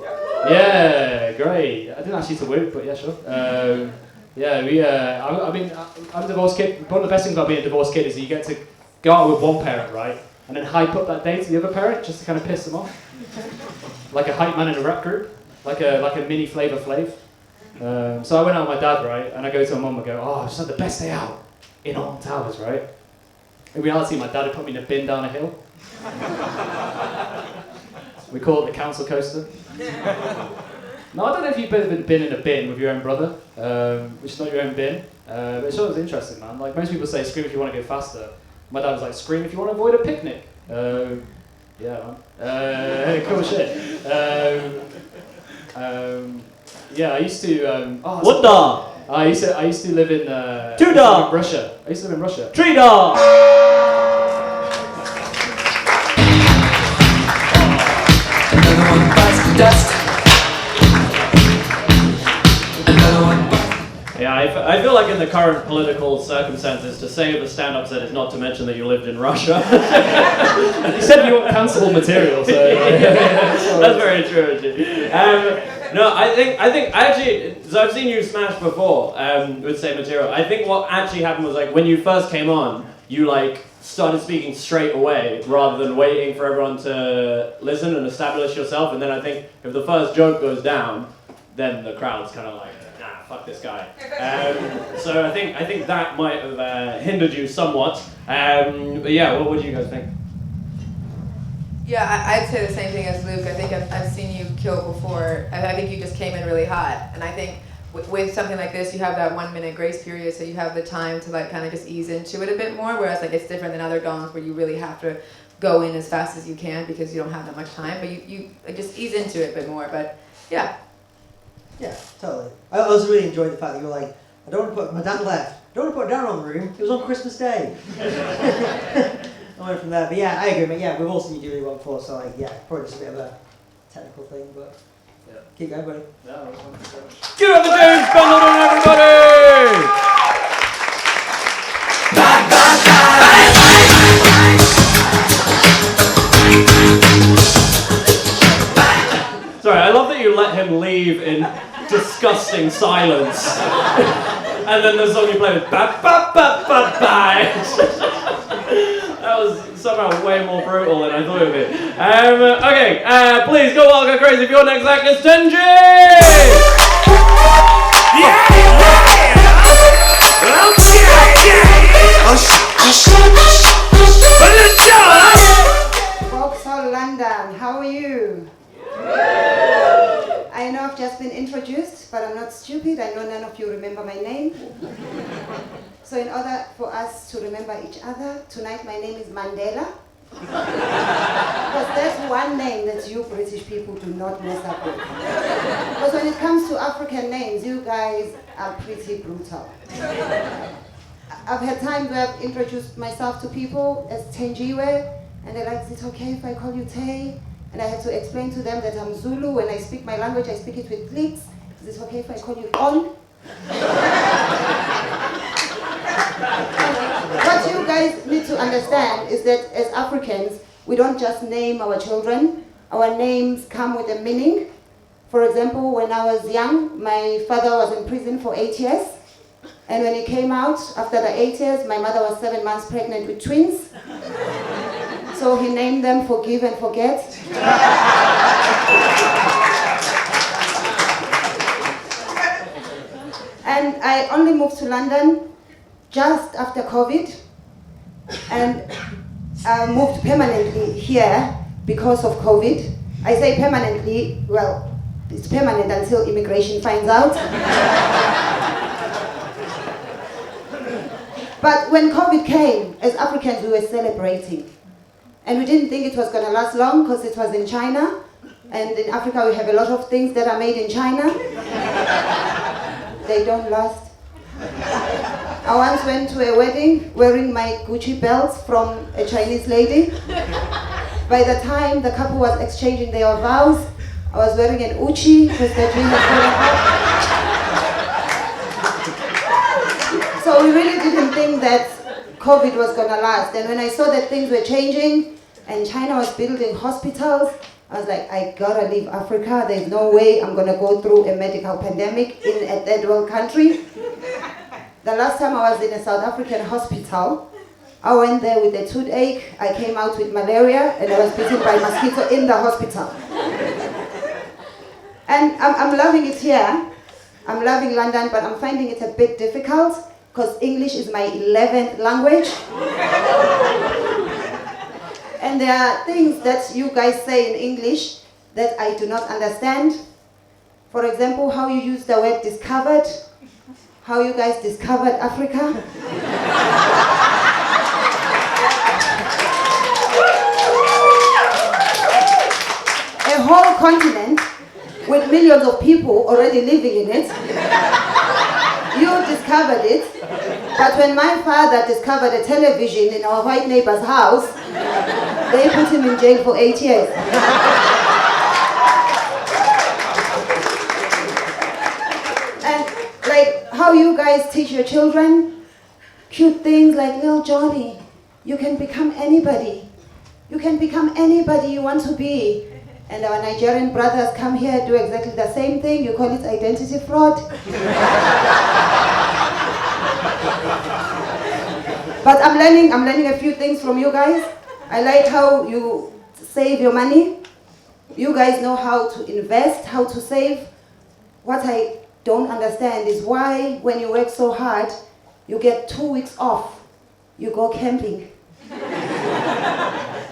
Yeah, great. I didn't ask you to whoop, but yeah, sure. I'm a divorced kid. One of the best things about being a divorced kid is that you get to go out with one parent, right, and then hype up that day to the other parent just to kind of piss them off. Like a hype man in a rap group, like a mini Flavor Flav. So I went out with my dad, right, and I go to my mum and go, I just had the best day out in Alton Towers, right? In reality, my dad had put me in a bin down a hill. We call it the council coaster. No, I don't know if you've ever been in a bin with your own brother, which is not your own bin, but it sure was interesting, man. Like most people say, scream if you want to go faster. My dad was like, scream if you want to avoid a picnic. Yeah, man. Cool shit. I used to. What dog? I used to live in. Two dog. Russia. I used to live in Russia. Three dog. Another one bites the dust. Another one. Yeah, I feel like in the current political circumstances, to say the stand-up set is not to mention that you lived in Russia. You said you want cancelable material, so that's very true. No, I think actually, so I've seen you smash before with same material. I think what actually happened was like when you first came on, you like started speaking straight away rather than waiting for everyone to listen and establish yourself. And then I think if the first joke goes down, then the crowd's kind of like, nah, fuck this guy. So I think that might have hindered you somewhat. But yeah, what would you guys think? Yeah, I'd say the same thing as Luke. I think I've seen you kill before. I think you just came in really hot. And I think with something like this, you have that 1 minute grace period, so you have the time to like kind of just ease into it a bit more. Whereas like it's different than other gongs where you really have to go in as fast as you can because you don't have that much time. But you just ease into it a bit more. But yeah. Yeah, totally. I also really enjoyed the fact that you were like, I don't want to put, my dad left. I don't want to put it down on the room. It was on Christmas Day. I went from there, but yeah, I agree, mate. Yeah, we've all seen you do really well before, so like, yeah, probably just a bit of a technical thing, but yeah. Keep going, buddy. Yeah, give it up for James Pendleton, everybody! Sorry, I love that you let him leave in disgusting silence. And then the song you play was ba ba ba ba ba. That was somehow way more brutal than I thought it would be. Okay, please go wild, go crazy for your next act. It's Tenji! Vauxhall London, how are you? I know I've just been introduced, but I'm not stupid. I know none of you remember my name. So in order for us to remember each other, tonight my name is Mandela. Because that's one name that you British people do not mess up with. Because when it comes to African names, you guys are pretty brutal. I've had times where I've introduced myself to people as Tenjiwe, and they're like, is it okay if I call you Tay? And I have to explain to them that I'm Zulu. When I speak my language, I speak it with clicks. Is it okay if I call you On? What you guys need to understand is that as Africans, we don't just name our children. Our names come with a meaning. For example, when I was young, my father was in prison for 8 years. And when he came out, after the 8 years, my mother was 7 months pregnant with twins. So he named them Forgive and Forget. And I only moved to London just after COVID, and moved permanently here because of COVID. I say permanently, well, it's permanent until immigration finds out. But when COVID came, as Africans, we were celebrating. And we didn't think it was going to last long because it was in China. And in Africa, we have a lot of things that are made in China. They don't last. I once went to a wedding wearing my Gucci belts from a Chinese lady. By the time the couple was exchanging their vows, I was wearing an Uchi because the dream was falling apart. So we really didn't think that COVID was going to last. And when I saw that things were changing and China was building hospitals, I was like, I gotta leave Africa. There's no way I'm gonna go through a medical pandemic in a third world country. The last time I was in a South African hospital, I went there with a toothache. I came out with malaria and I was bitten by a mosquito in the hospital. And I'm loving it here. I'm loving London, but I'm finding it a bit difficult because English is my 11th language. And there are things that you guys say in English that I do not understand. For example, how you use the word discovered, how you guys discovered Africa. A whole continent with millions of people already living in it. You discovered it, but when my father discovered a television in our white neighbor's house, they put him in jail for 8 years. And like how you guys teach your children cute things like little Johnny, you can become anybody. You can become anybody you want to be. And our Nigerian brothers come here and do exactly the same thing. You call it identity fraud. But I'm learning a few things from you guys. I like how you save your money. You guys know how to invest, how to save. What I don't understand is why, when you work so hard, you get 2 weeks off. You go camping.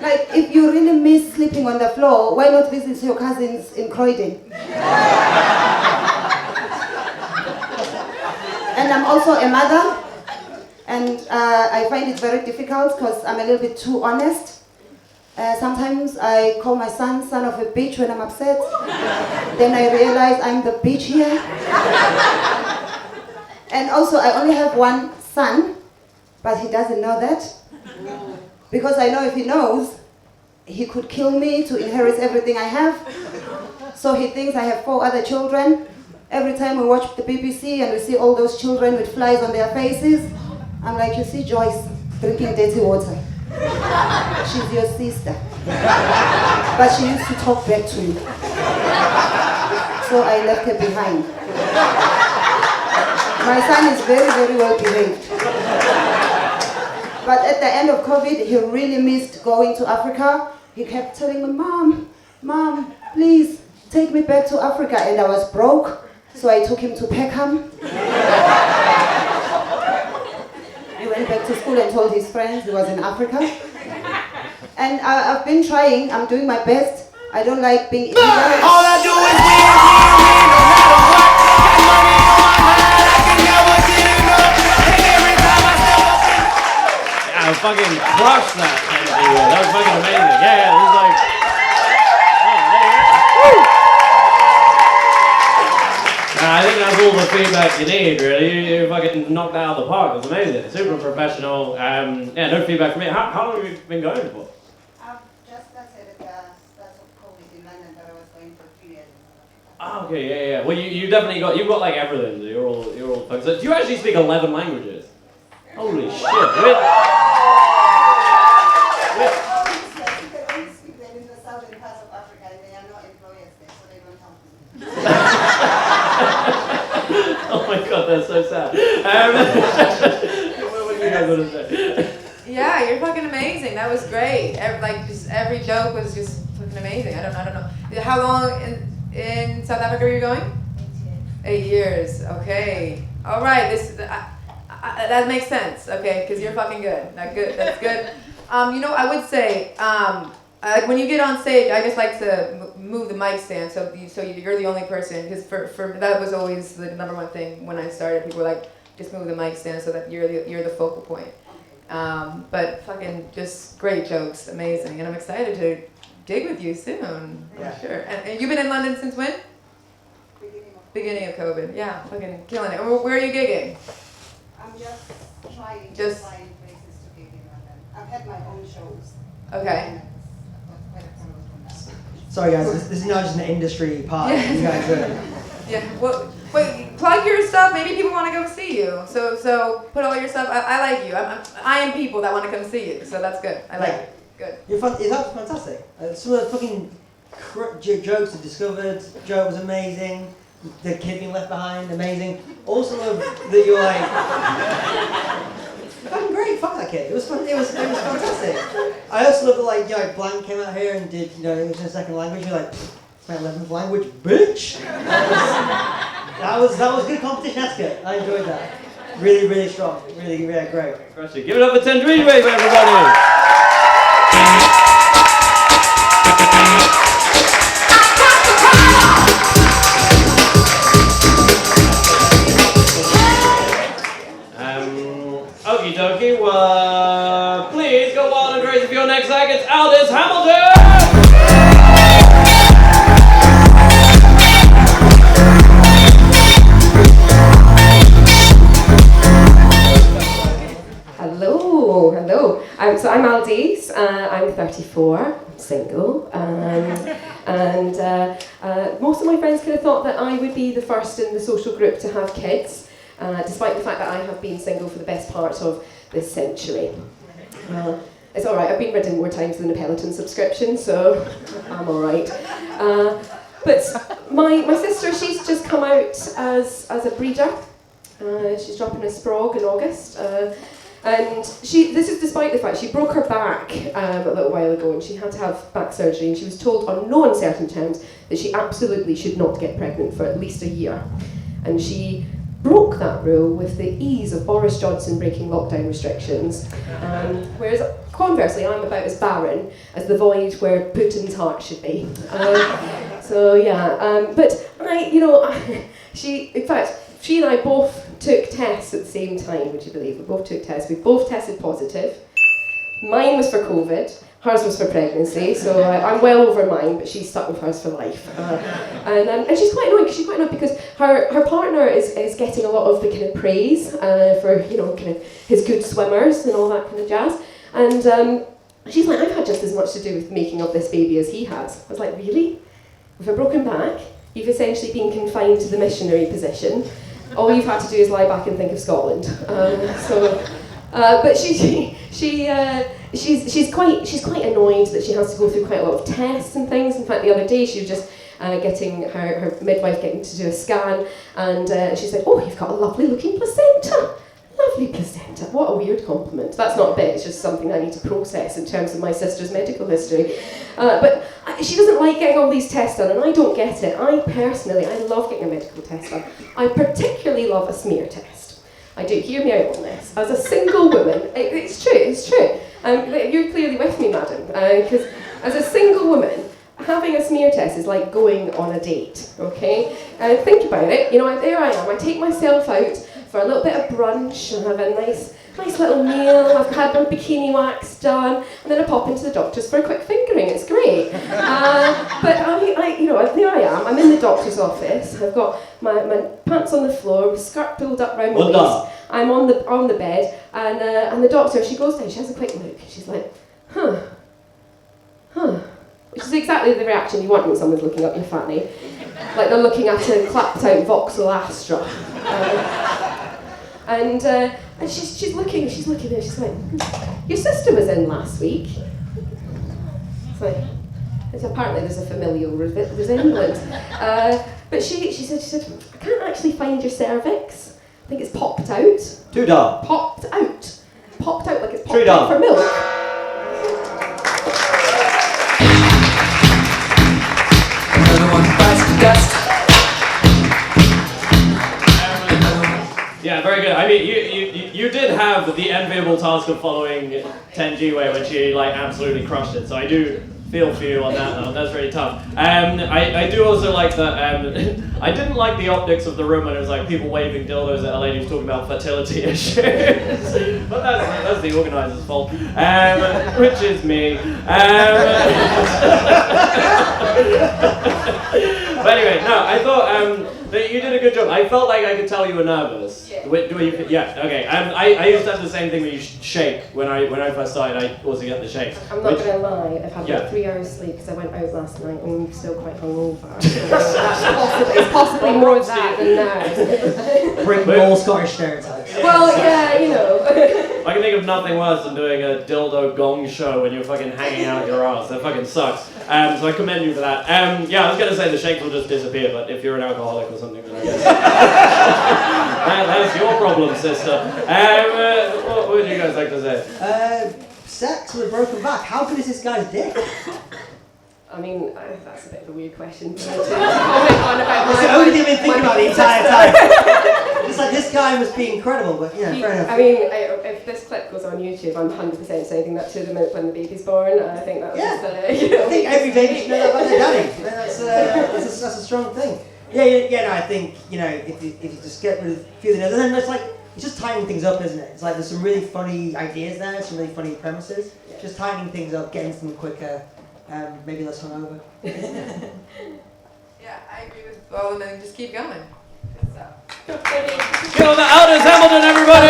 Like, if you really miss sleeping on the floor, why not visit your cousins in Croydon? And I'm also a mother, and I find it very difficult because I'm a little bit too honest. Sometimes I call my son of a bitch when I'm upset. Then I realize I'm the bitch here. And also, I only have one son, but he doesn't know that. Because I know if he knows, he could kill me to inherit everything I have. So he thinks I have 4 other children. Every time we watch the BBC and we see all those children with flies on their faces, I'm like, you see Joyce drinking dirty water. She's your sister. But she used to talk back to you. So I left her behind. My son is very, very well behaved. But at the end of COVID, he really missed going to Africa. He kept telling me, Mom, please take me back to Africa. And I was broke, so I took him to Peckham. He went back to school and told his friends he was in Africa. And I've been trying, I'm doing my best. I don't like being ignorant. All I do is win, no matter what. Got money on my mind, I can never get enough. And every time I step up in I fucking crushed that. That was fucking amazing. Yeah, it was like. I think that's all the feedback you need, really. You fucking knocked that out of the park. It was amazing. Super professional. Yeah, no feedback from me. How long have you been going for? Just started at the start of COVID in London, but I was going for 3 years. Oh, okay, yeah. Well, you definitely you've got like everything. So you're all focused. So do you actually speak 11 languages? Holy shit! You can only speak them in the southern parts of Africa, and they are not employers there, so they don't help me. Oh my god, that's so sad. What were you guys going to say? Yeah, you're fucking amazing. That was great. Every joke was just fucking amazing. I don't know. How long in South Africa were you going? 8 years. Okay. All right. That makes sense. Okay, because you're fucking good. That's good. I would say, when you get on stage, I just like to move the mic stand so you're the only person. Because for that was always the number one thing when I started. People were like, just move the mic stand so that you're the focal point. But fucking just great jokes, amazing, and I'm excited to gig with you soon. Yeah. Sure. And you've been in London since when? Beginning of COVID. Yeah, fucking killing it. Where are you gigging? I'm just trying Just- to find places to gig in London. I've had my own shows. Okay. Sorry guys, this is not just an industry part. Yeah. You guys are, Yeah. Well, wait. Plug your stuff. Maybe people want to go see you. So put all your stuff. I like you. I am people that want to come see you. So that's good. I like it. Good. You're fun. That's fantastic. Some of the fucking jokes I discovered. Joe was amazing. The kid being left behind, amazing. Also love that you're like, fucking great. Fuck that kid. It was fun. It was fantastic. I also love that Blank came out here and did it was in a second language. You're like, it's my 11th language, bitch. That was good competition. That's good. I enjoyed that. Really, really strong. Really, really great. Give it up for Tendrine Wave, everybody. Okie dokie, well, please go wild and crazy for your next act. It's Aldous Hamilton! Hello. So I'm Aldous. I'm 34. I'm single, and most of my friends could have thought that I would be the first in the social group to have kids. Despite the fact that I have been single for the best part of this century. It's alright, I've been ridden more times than a Peloton subscription, so I'm alright. But my sister, she's just come out as a breeder. She's dropping a sprog in August. And this is despite the fact she broke her back a little while ago and she had to have back surgery, and she was told on no uncertain terms that she absolutely should not get pregnant for at least a year. And she broke that rule with the ease of Boris Johnson breaking lockdown restrictions. Whereas conversely, I'm about as barren as the void where Putin's heart should be. But she and I both took tests at the same time, would you believe? We both took tests. We both tested positive. Mine was for COVID. Hers was for pregnancy, so I'm well over mine, but she's stuck with hers for life. And she's quite annoyed because her partner is getting a lot of the kind of praise for kind of his good swimmers and all that kind of jazz. And she's like, I've had just as much to do with making up this baby as he has. I was like, really? With a broken back, you've essentially been confined to the missionary position. All you've had to do is lie back and think of Scotland. But she's quite annoyed that she has to go through quite a lot of tests and things. In fact, the other day she was just getting her midwife getting to do a scan, and she said, "Oh, you've got a lovely looking placenta. lovely placenta. What a weird compliment. That's not a bit, it's just something I need to process in terms of my sister's medical history. But she doesn't like getting all these tests done, and I don't get it. I love getting a medical test done. I particularly love a smear test. I do, hear me out on this. As a single woman, it's true. You're clearly with me, madam, because as a single woman, having a smear test is like going on a date, okay? Think about it, there I am, I take myself out for a little bit of brunch and have a nice little meal, I've had my bikini wax done, and then I pop into the doctor's for a quick fingering, it's great. But there I am, I'm in the doctor's office, I've got my pants on the floor, skirt pulled up round my waist, I'm on the bed, and the doctor, she goes down, she has a quick look, she's like, huh. Which is exactly the reaction you want when someone's looking up your fanny. Like they're looking at a clapped out Vauxhall Astra. And she's looking at it, she's like, your sister was in last week. Apparently there's a familial resemblance. But she said, I can't actually find your cervix. I think it's popped out. Too dark. Popped out like it's popped out for milk. Yeah, very good. I mean, you did have the enviable task of following 10G Way when she absolutely crushed it. So I do feel for you on that one. That's really tough. I do also like that. I didn't like the optics of the room when it was like people waving dildos at a lady who's talking about fertility issues. But that's the organizer's fault, which is me. But anyway, no, I thought that you did a good job. I felt like I could tell you were nervous. Yeah. Okay. I used to have the same thing where you shake when I first started. I also get the shakes. I'm not going to lie. I've had like 3 hours sleep because I went out last night and I'm still quite hungover. It's possibly more of that than that. Bring more Scottish stereotypes. Well, yeah, I can think of nothing worse than doing a dildo gong show when you're fucking hanging out your ass. That fucking sucks. So I commend you for that. I was going to say the shakes will just disappear, but if you're an alcoholic or something, then I guess that's your problem, sister. What would you guys like to say? Sex with a broken back. How good is this guy's dick? I mean, that's a bit of a weird question for me to comment on about It's the only thing I've been thinking about the entire time. It's like, this guy must be incredible, but fair enough. I mean, if this clip goes on YouTube, I'm 100% saving that to the minute when the baby's born. I think that was just I think every baby should know that about their daddy. That's a strong thing. No, I think, if you just get rid of a few of the others, then it's just tightening things up, isn't it? It's like there's some really funny ideas there, some really funny premises. Yeah. Just tightening things up, getting them quicker, maybe less hungover. Yeah, I agree with all of them, and just keep going. Get on the Aldous Hamilton, everybody!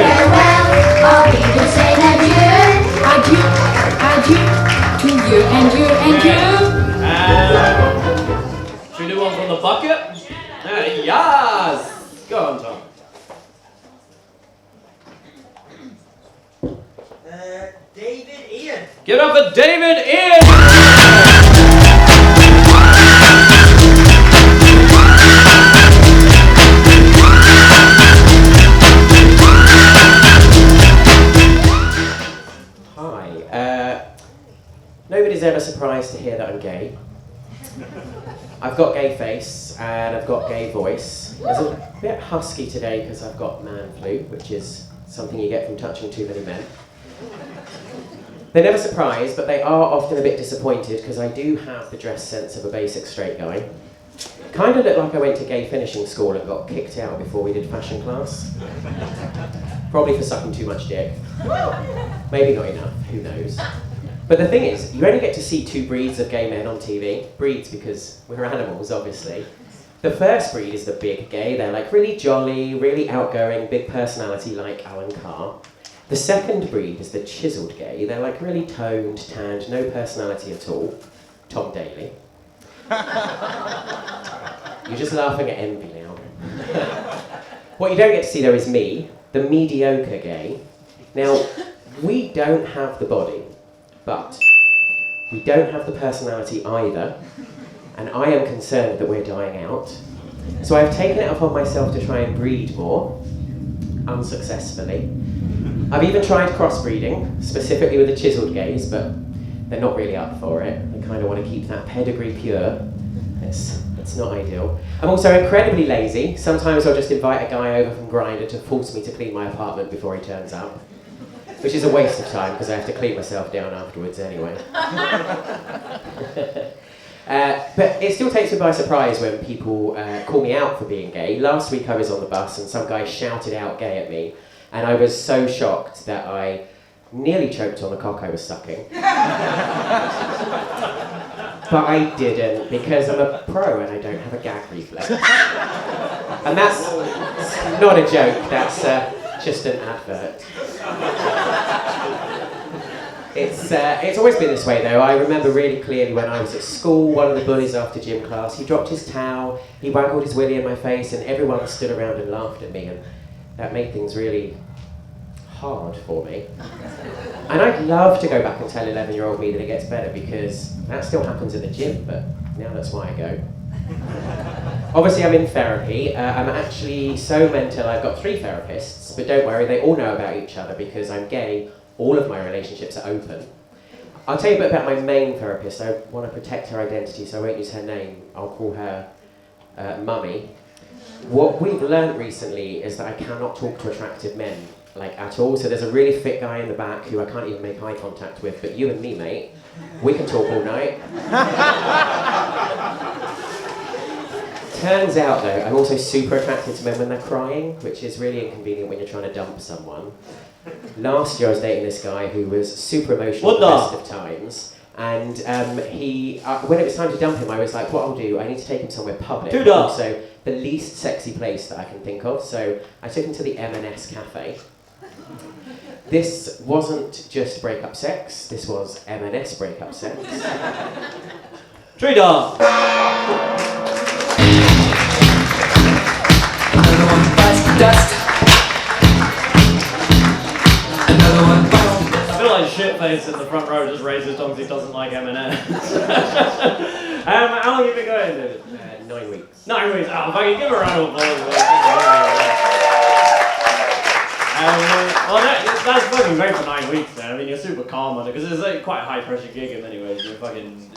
Farewell, I'll even say adieu, adieu, to you and you and you. Should we do one from the bucket? Yes! Go on, Tom. David Ian. Give it up for David Ian! Hi. Nobody's ever surprised to hear that I'm gay. I've got gay face and I've got gay voice. It's a bit husky today because I've got man flu, which is something you get from touching too many men. They're never surprised, but they are often a bit disappointed because I do have the dress sense of a basic straight guy. Kind of look like I went to gay finishing school and got kicked out before we did fashion class. Probably for sucking too much dick. Maybe not enough, who knows. But the thing is, you only get to see 2 breeds of gay men on TV. Breeds because we're animals, obviously. The first breed is the big gay. They're like really jolly, really outgoing, big personality like Alan Carr. The second breed is the chiseled gay. They're like really toned, tanned, no personality at all. Tom Daley. You're just laughing at envy now. What you don't get to see though is me, the mediocre gay. Now, we don't have the body, but we don't have the personality either, and I am concerned that we're dying out. So I've taken it upon myself to try and breed more. unsuccessfully. I've even tried crossbreeding, specifically with the chiseled gays, but they're not really up for it. They kind of want to keep that pedigree pure. It's not ideal. I'm also incredibly lazy. Sometimes I'll just invite a guy over from Grindr to force me to clean my apartment before he turns up, which is a waste of time because I have to clean myself down afterwards anyway. But it still takes me by surprise when people call me out for being gay. Last week I was on the bus and some guy shouted out gay at me, and I was so shocked that I nearly choked on the cock I was sucking. But I didn't, because I'm a pro and I don't have a gag reflex. And that's not a joke, that's just an advert. It's always been this way though. I remember really clearly when I was at school, one of the bullies after gym class, he dropped his towel, he waggled his willy in my face, and everyone stood around and laughed at me, and that made things really hard for me. And I'd love to go back and tell 11-year-old me that it gets better, because that still happens at the gym, but now that's why I go. Obviously I'm in therapy. I'm actually so mental I've got 3 therapists, but don't worry, they all know about each other because I'm gay. All of my relationships are open. I'll tell you a bit about my main therapist. I want to protect her identity, so I won't use her name. I'll call her Mummy. What we've learned recently is that I cannot talk to attractive men, like at all. So there's a really fit guy in the back who I can't even make eye contact with, but you and me, mate, we can talk all night. Turns out though, I'm also super attracted to men when they're crying, which is really inconvenient when you're trying to dump someone. Last year I was dating this guy who was super emotional the best of times, and when it was time to dump him, I was like, what I'll do, I need to take him somewhere public, also the least sexy place that I can think of, so I took him to the M&S cafe. This wasn't just breakup sex, this was M&S breakup sex. Tree dog! Dust. Another one bites. I feel like shitface in the front row just raises dogs he doesn't like M&S. How long have you been going, David? 9 weeks. 9 weeks. Oh, fucking give a round of applause. Well, that's fucking great for 9 weeks, man. I mean, you're super calm on it because it's like quite a high pressure gig in many ways. You're fucking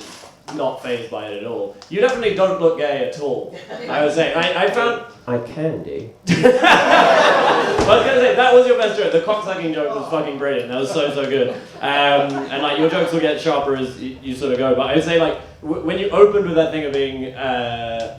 not fazed by it at all. You definitely don't look gay at all, I would say. I found... I can do. Well, I was going to say, that was your best joke. The cocksucking joke was fucking brilliant. That was so good. And like, your jokes will get sharper as you sort of go. But I would say, like, when you opened with that thing of being,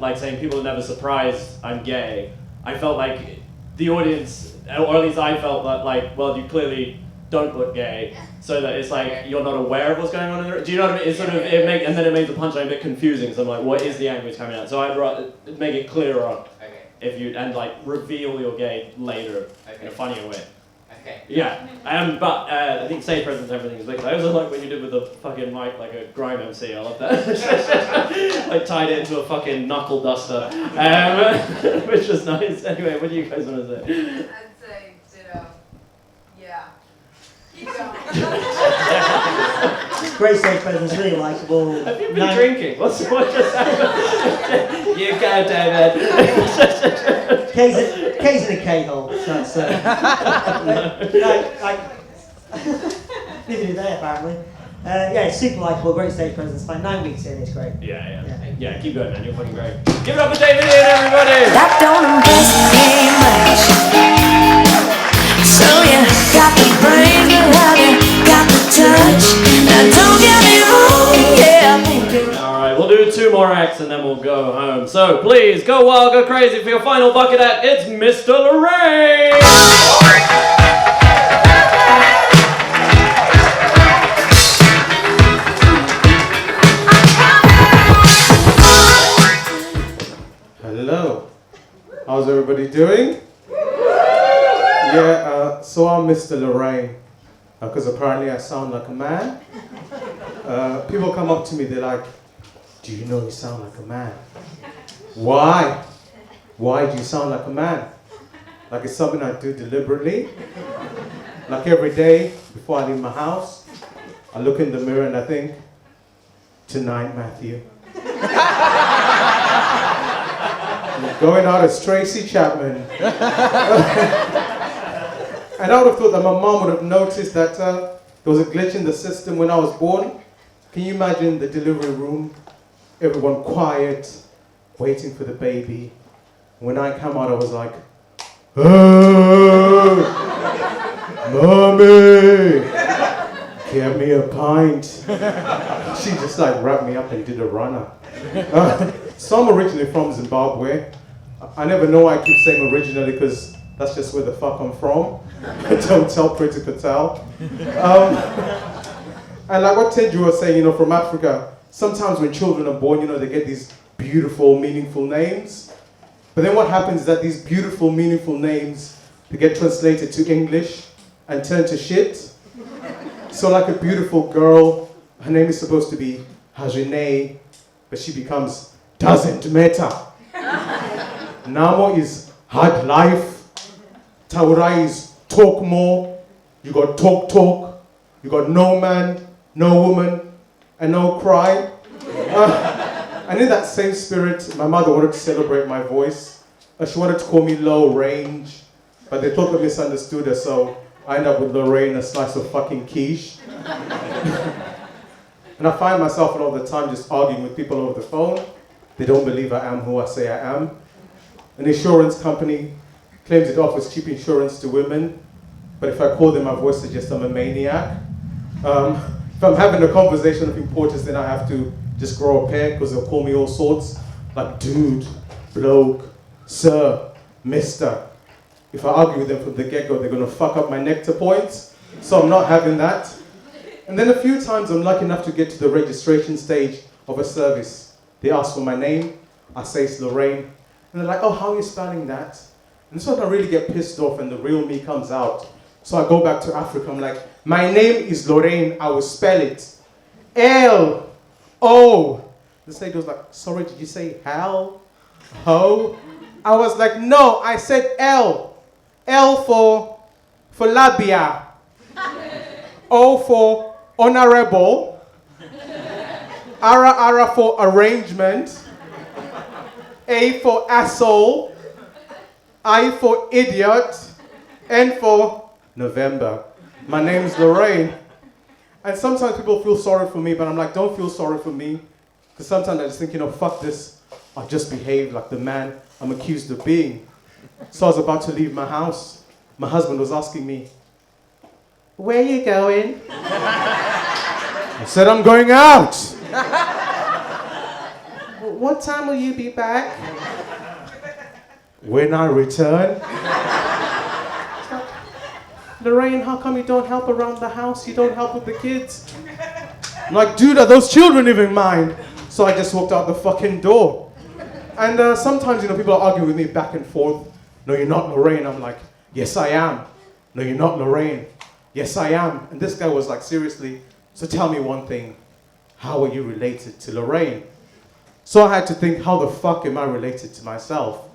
like, saying people are never surprised I'm gay, I felt like the audience, or at least I felt that, like, well, you clearly don't look gay, so that it's like you're not aware of what's going on in the. Do you know what I mean? It's sort of and then it made the punchline a bit confusing. So I'm like, what is the angle coming out? So I'd rather make it clearer if you and like reveal you're gay later in a funnier way. Okay. Yeah. But I think safe presence everything is big. I also like when you did with the fucking mic like a grime MC. I love that. Like tied it into a fucking knuckle duster, which was nice. Anyway, what do you guys want to say? I'd say ditto. Yeah. Great stage presence, really likeable. Have you been drinking? What just happened? You go, David. K's in a K-hole. That's living it there apparently. Yeah, it's super likeable, great stage presence. Like 9 weeks in, it's great. Yeah, keep going, man. You're fucking great. Give it up for David Ian, everybody. That don't impress me much. So you got the brains, but have you got the touch? Now don't get me wrong, yeah. Alright, we'll do 2 more acts and then we'll go home. So please, go wild, go crazy for your final bucket act. It's Mr. Lorraine! Hello. How's everybody doing? Yeah, so I'm Mr. Lorraine, because apparently I sound like a man. People come up to me, they're like, do you know you sound like a man? Why? Why do you sound like a man? Like it's something I do deliberately. Like every day before I leave my house, I look in the mirror and I think, tonight, Matthew. Going out as Tracy Chapman. And I would have thought that my mom would have noticed that there was a glitch in the system when I was born. Can you imagine the delivery room? Everyone quiet, waiting for the baby. When I come out, I was like, "Oh, Mommy, get me a pint." She just like wrapped me up and did a runner. So I'm originally from Zimbabwe. I never know why I keep saying originally because that's just where the fuck I'm from. Don't tell Pretty Patel. And like what Tedju was saying, from Africa, sometimes when children are born, they get these beautiful, meaningful names. But then what happens is that these beautiful, meaningful names, they get translated to English and turn to shit. So like a beautiful girl, her name is supposed to be Hajine, but she becomes doesn't matter. Namo is hard life. Taurai is talk more. You got talk. You got no man, no woman, and no cry. And in that same spirit, my mother wanted to celebrate my voice. She wanted to call me low range, but they thought I misunderstood her, so I ended up with Lorraine, a slice of fucking quiche. And I find myself all the time just arguing with people over the phone. They don't believe I am who I say I am. An insurance company claims it offers cheap insurance to women, but if I call them, my voice suggests I'm a maniac. If I'm having a conversation of importance, then I have to just grow a pair because they'll call me all sorts, like dude, bloke, sir, mister. If I argue with them from the get-go, they're gonna fuck up my nectar points, so I'm not having that. And then a few times I'm lucky enough to get to the registration stage of a service. They ask for my name, I say it's Lorraine, and they're like, oh, how are you spelling that? And so I really get pissed off and the real me comes out. So I go back to Africa, I'm like, my name is Lorraine, I will spell it. L-O. This lady was like, sorry, did you say hell? Ho? I was like, no, I said L. L for labia. O for honorable. Ara for arrangement. A for asshole. I for idiot. N for November. My name's Lorraine. And sometimes people feel sorry for me, but I'm like, don't feel sorry for me. Because sometimes I just think, fuck this. I'll just behave like the man I'm accused of being. So I was about to leave my house. My husband was asking me, where are you going? I said, I'm going out. What time will you be back? When I return. Lorraine, how come you don't help around the house? You don't help with the kids? I'm like, dude, are those children even mine? So I just walked out the fucking door. And sometimes, people argue with me back and forth. No, you're not Lorraine. I'm like, yes, I am. No, you're not Lorraine. Yes, I am. And this guy was like, seriously, so tell me one thing. How are you related to Lorraine? So I had to think, how the fuck am I related to myself?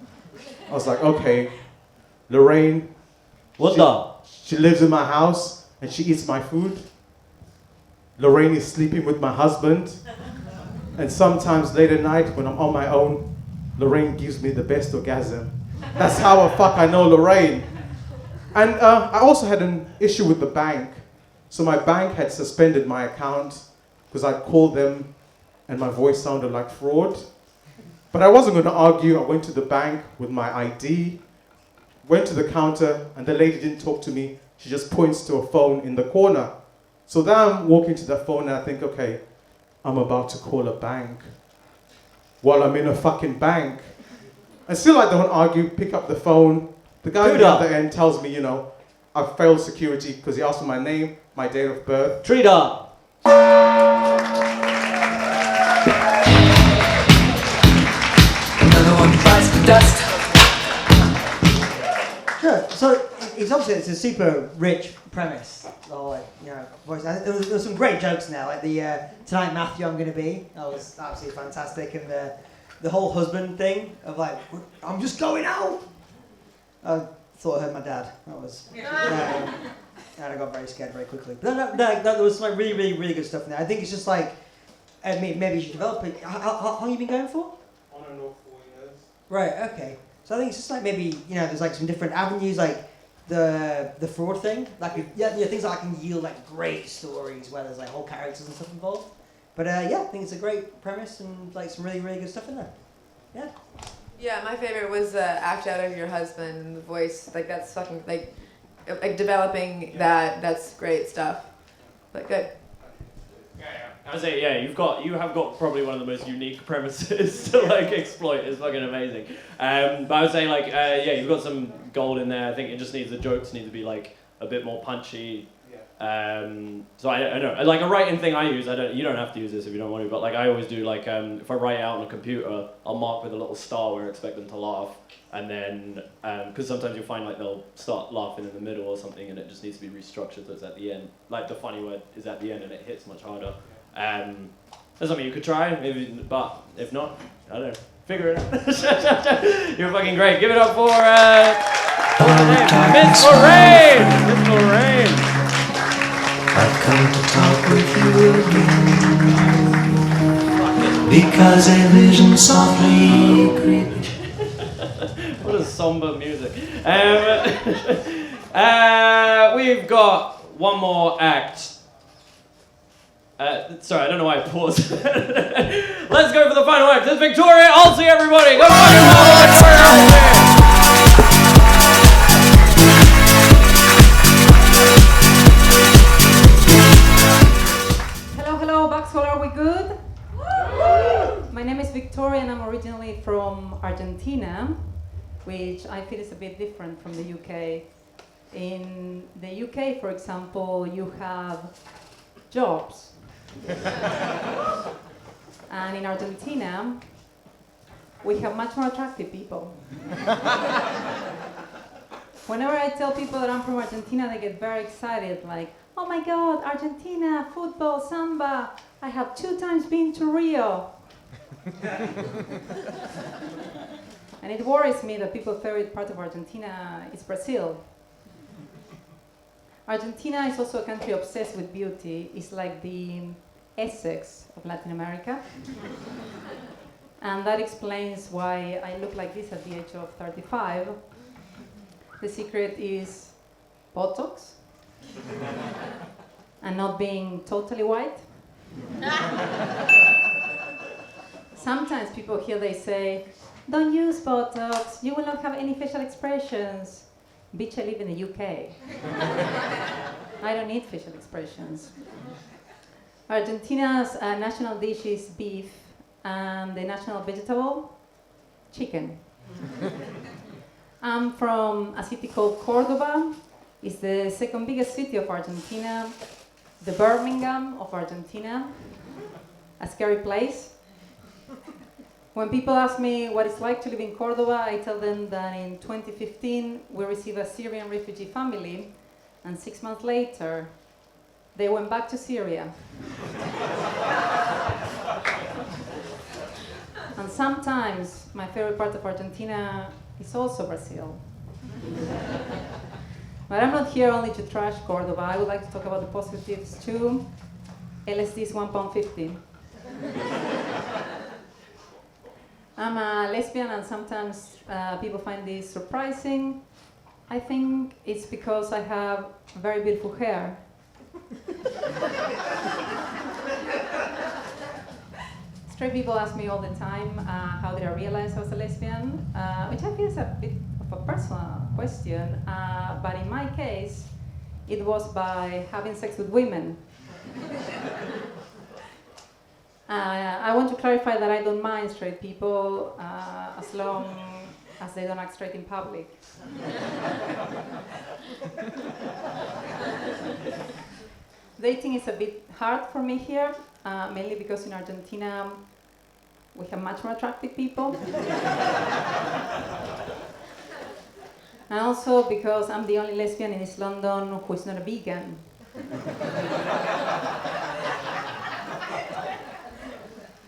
I was like, okay, Lorraine. She lives in my house and she eats my food. Lorraine is sleeping with my husband. And sometimes late at night when I'm on my own, Lorraine gives me the best orgasm. That's how the fuck I know Lorraine. And I also had an issue with the bank. So my bank had suspended my account because I called them and my voice sounded like fraud. But I wasn't going to argue. I went to the bank with my ID, went to the counter, and the lady didn't talk to me. She just points to a phone in the corner. So then I'm walking to the phone and I think, okay, I'm about to call a bank while I'm in a fucking bank. And still I don't argue, pick up the phone. The guy on the other end tells me, I failed security because he asked for my name, my date of birth. Trida. Another one bites the dust. Sure. So it's a super rich premise. Voice. There was some great jokes in there, like the tonight Matthew I'm going to be. That was absolutely fantastic, and the whole husband thing of like I'm just going out. I thought I heard my dad. That was. And I got very scared very quickly. But there was some really, really, really good stuff in there. I think it's just like maybe you should develop it. How long have you been going for? On and off 4 years. Right. Okay. So I think it's just like maybe there's like some different avenues like. the fraud thing. Like things that I can yield like great stories where there's like whole characters and stuff involved. But yeah, I think it's a great premise and like some really really good stuff in there. Yeah. Yeah, my favorite was Act Out of Your Husband and the voice. Like that's fucking like developing that. That's great stuff. But good. I would say, yeah, you have got probably one of the most unique premises to like exploit. It's fucking amazing. But I would say like, yeah, you've got some gold in there. I think it just needs, the jokes need to be like a bit more punchy. So I don't know, like a writing thing I use, you don't have to use this if you don't want to, but like I always do like, if I write out on a computer, I'll mark with a little star where I expect them to laugh. And then, because sometimes you'll find like they'll start laughing in the middle or something and it just needs to be restructured so it's at the end. Like the funny word is at the end and it hits much harder. That's something you could try, maybe, but if not, I don't know, figure it out. You're fucking great. Give it up for Miss Lorraine! Miss Lorraine! I've come to talk with you again because a vision softly creeping. What a somber music. We've got one more act. Sorry, I don't know why I paused. Let's go for the final act. It's Victoria. I'll see everybody. Go Hello, Baxhole, are we good? My name is Victoria and I'm originally from Argentina, which I feel is a bit different from the UK. In the UK, for example, you have jobs. And in Argentina, we have much more attractive people. Whenever I tell people that I'm from Argentina, they get very excited, like, oh my God, Argentina, football, samba. I have 2 times been to Rio. And it worries me that people's favorite part of Argentina is Brazil. Argentina is also a country obsessed with beauty. It's like the Essex of Latin America. And that explains why I look like this at the age of 35. The secret is Botox and not being totally white. Sometimes people here, they say, don't use Botox, you will not have any facial expressions. Bitch, I live in the UK. I don't need facial expressions. Argentina's national dish is beef, and the national vegetable, chicken. I'm from a city called Cordoba. It's the second biggest city of Argentina, the Birmingham of Argentina, a scary place. When people ask me what it's like to live in Cordoba, I tell them that in 2015 we received a Syrian refugee family, and 6 months later they went back to Syria. And sometimes my favorite part of Argentina is also Brazil. But I'm not here only to trash Cordoba. I would like to talk about the positives too. LSD is £1.50. I'm a lesbian and sometimes people find this surprising. I think it's because I have very beautiful hair. Straight people ask me all the time, how did I realize I was a lesbian? Which I feel is a bit of a personal question, but in my case, it was by having sex with women. I want to clarify that I don't mind straight people as long as they don't act straight in public. Dating is a bit hard for me here, mainly because in Argentina we have much more attractive people. And also because I'm the only lesbian in East London who is not a vegan.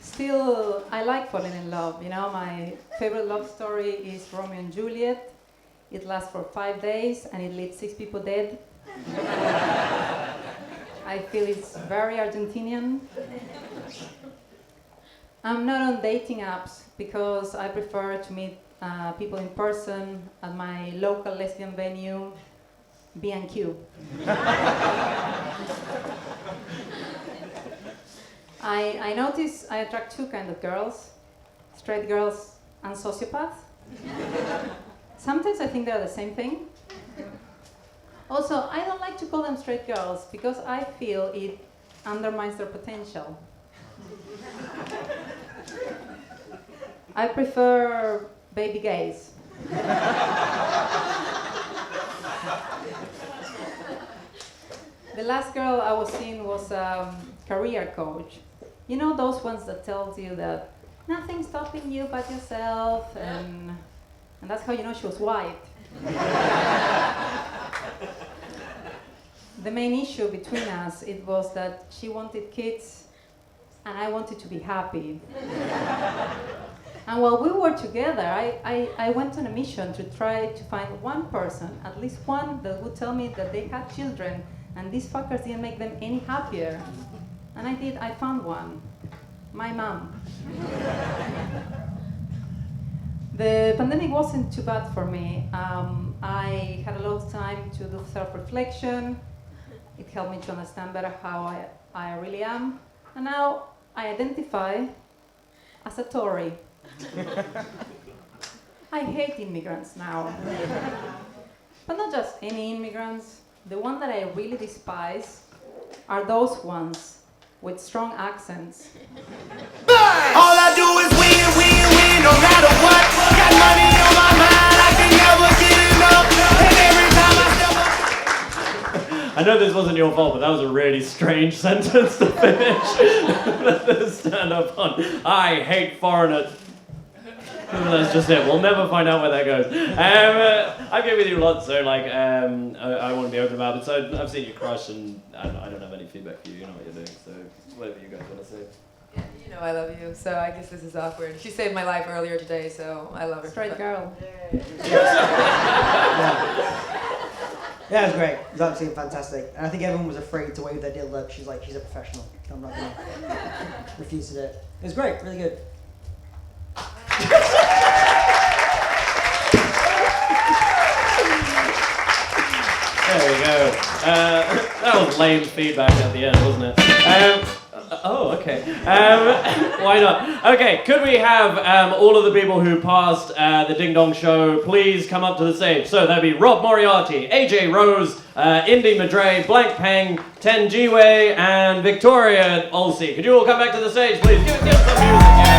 Still, I like falling in love. You know, my favorite love story is Romeo and Juliet. It lasts for 5 days and it leaves 6 people dead. I feel it's very Argentinian. I'm not on dating apps because I prefer to meet people in person at my local lesbian venue B&Q. I notice I attract two kinds of girls, straight girls and sociopaths. Sometimes I think they're the same thing. Also, I don't like to call them straight girls because I feel it undermines their potential. I prefer baby gays. The last girl I was seeing was a career coach. You know those ones that tells you that nothing's stopping you but yourself, and that's how you know she was white. The main issue between us, it was that she wanted kids and I wanted to be happy. And while we were together, I went on a mission to try to find one person, at least one, that would tell me that they had children and these fuckers didn't make them any happier. And I did, I found one. My mom. The pandemic wasn't too bad for me. I had a lot of time to do self-reflection. It helped me to understand better how I really am. And now I identify as a Tory. I hate immigrants now. But not just any immigrants. The one that I really despise are those ones with strong accents. All I do is win, win, win, no matter what. Got money on my mind, I can never get enough. And every time I step up. I know this wasn't your fault, but that was a really strange sentence to finish the stand-up on. I hate foreigners. That's just it. We'll never find out where that goes. I've been with you a lot, so like I want to be open about it. So I've seen you crush, and I don't have any feedback for you. You know what you're doing. So whatever you guys want to say. Yeah, you know I love you, so I guess this is awkward. She saved my life earlier today, so I love her. Straight girl. Yeah, it was great. It was absolutely fantastic. And I think everyone was afraid to wave their dildo. She's like, she's a professional. I'm not going to refuse to do it. It was great, really good. There we go. That was lame feedback at the end, wasn't it? Oh, okay. Why not? Okay, could we have all of the people who passed the Ding Dong show please come up to the stage? So that'd be Rob Moriarty, AJ Rose, Indy Madre, Blank Peng, Ten Jiwei, and Victoria Olsey. Could you all come back to the stage, please? Give us some music. Yeah.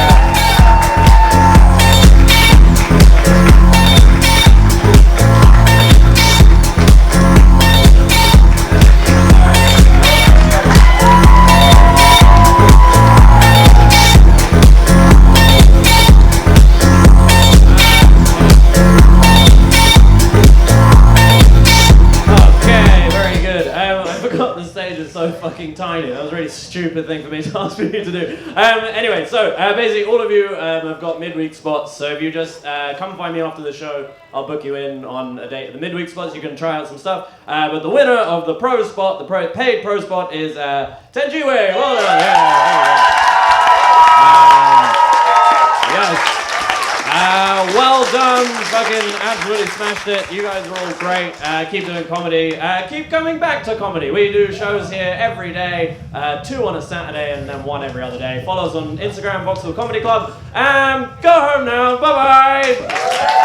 So fucking tiny. That was a really stupid thing for me to ask you to do. Anyway, so basically all of you have got midweek spots, so if you just come find me after the show, I'll book you in on a date at the midweek spots. You can try out some stuff. But the winner of the pro spot, the paid pro spot, is Tenjiwei. Well done. Yes. Well done, fucking absolutely smashed it. You guys are all great. Keep doing comedy. Keep coming back to comedy. We do shows here every day, 2 on a Saturday and then 1 every other day. Follow us on Instagram, Vauxhall Comedy Club. Go home now. Bye-bye.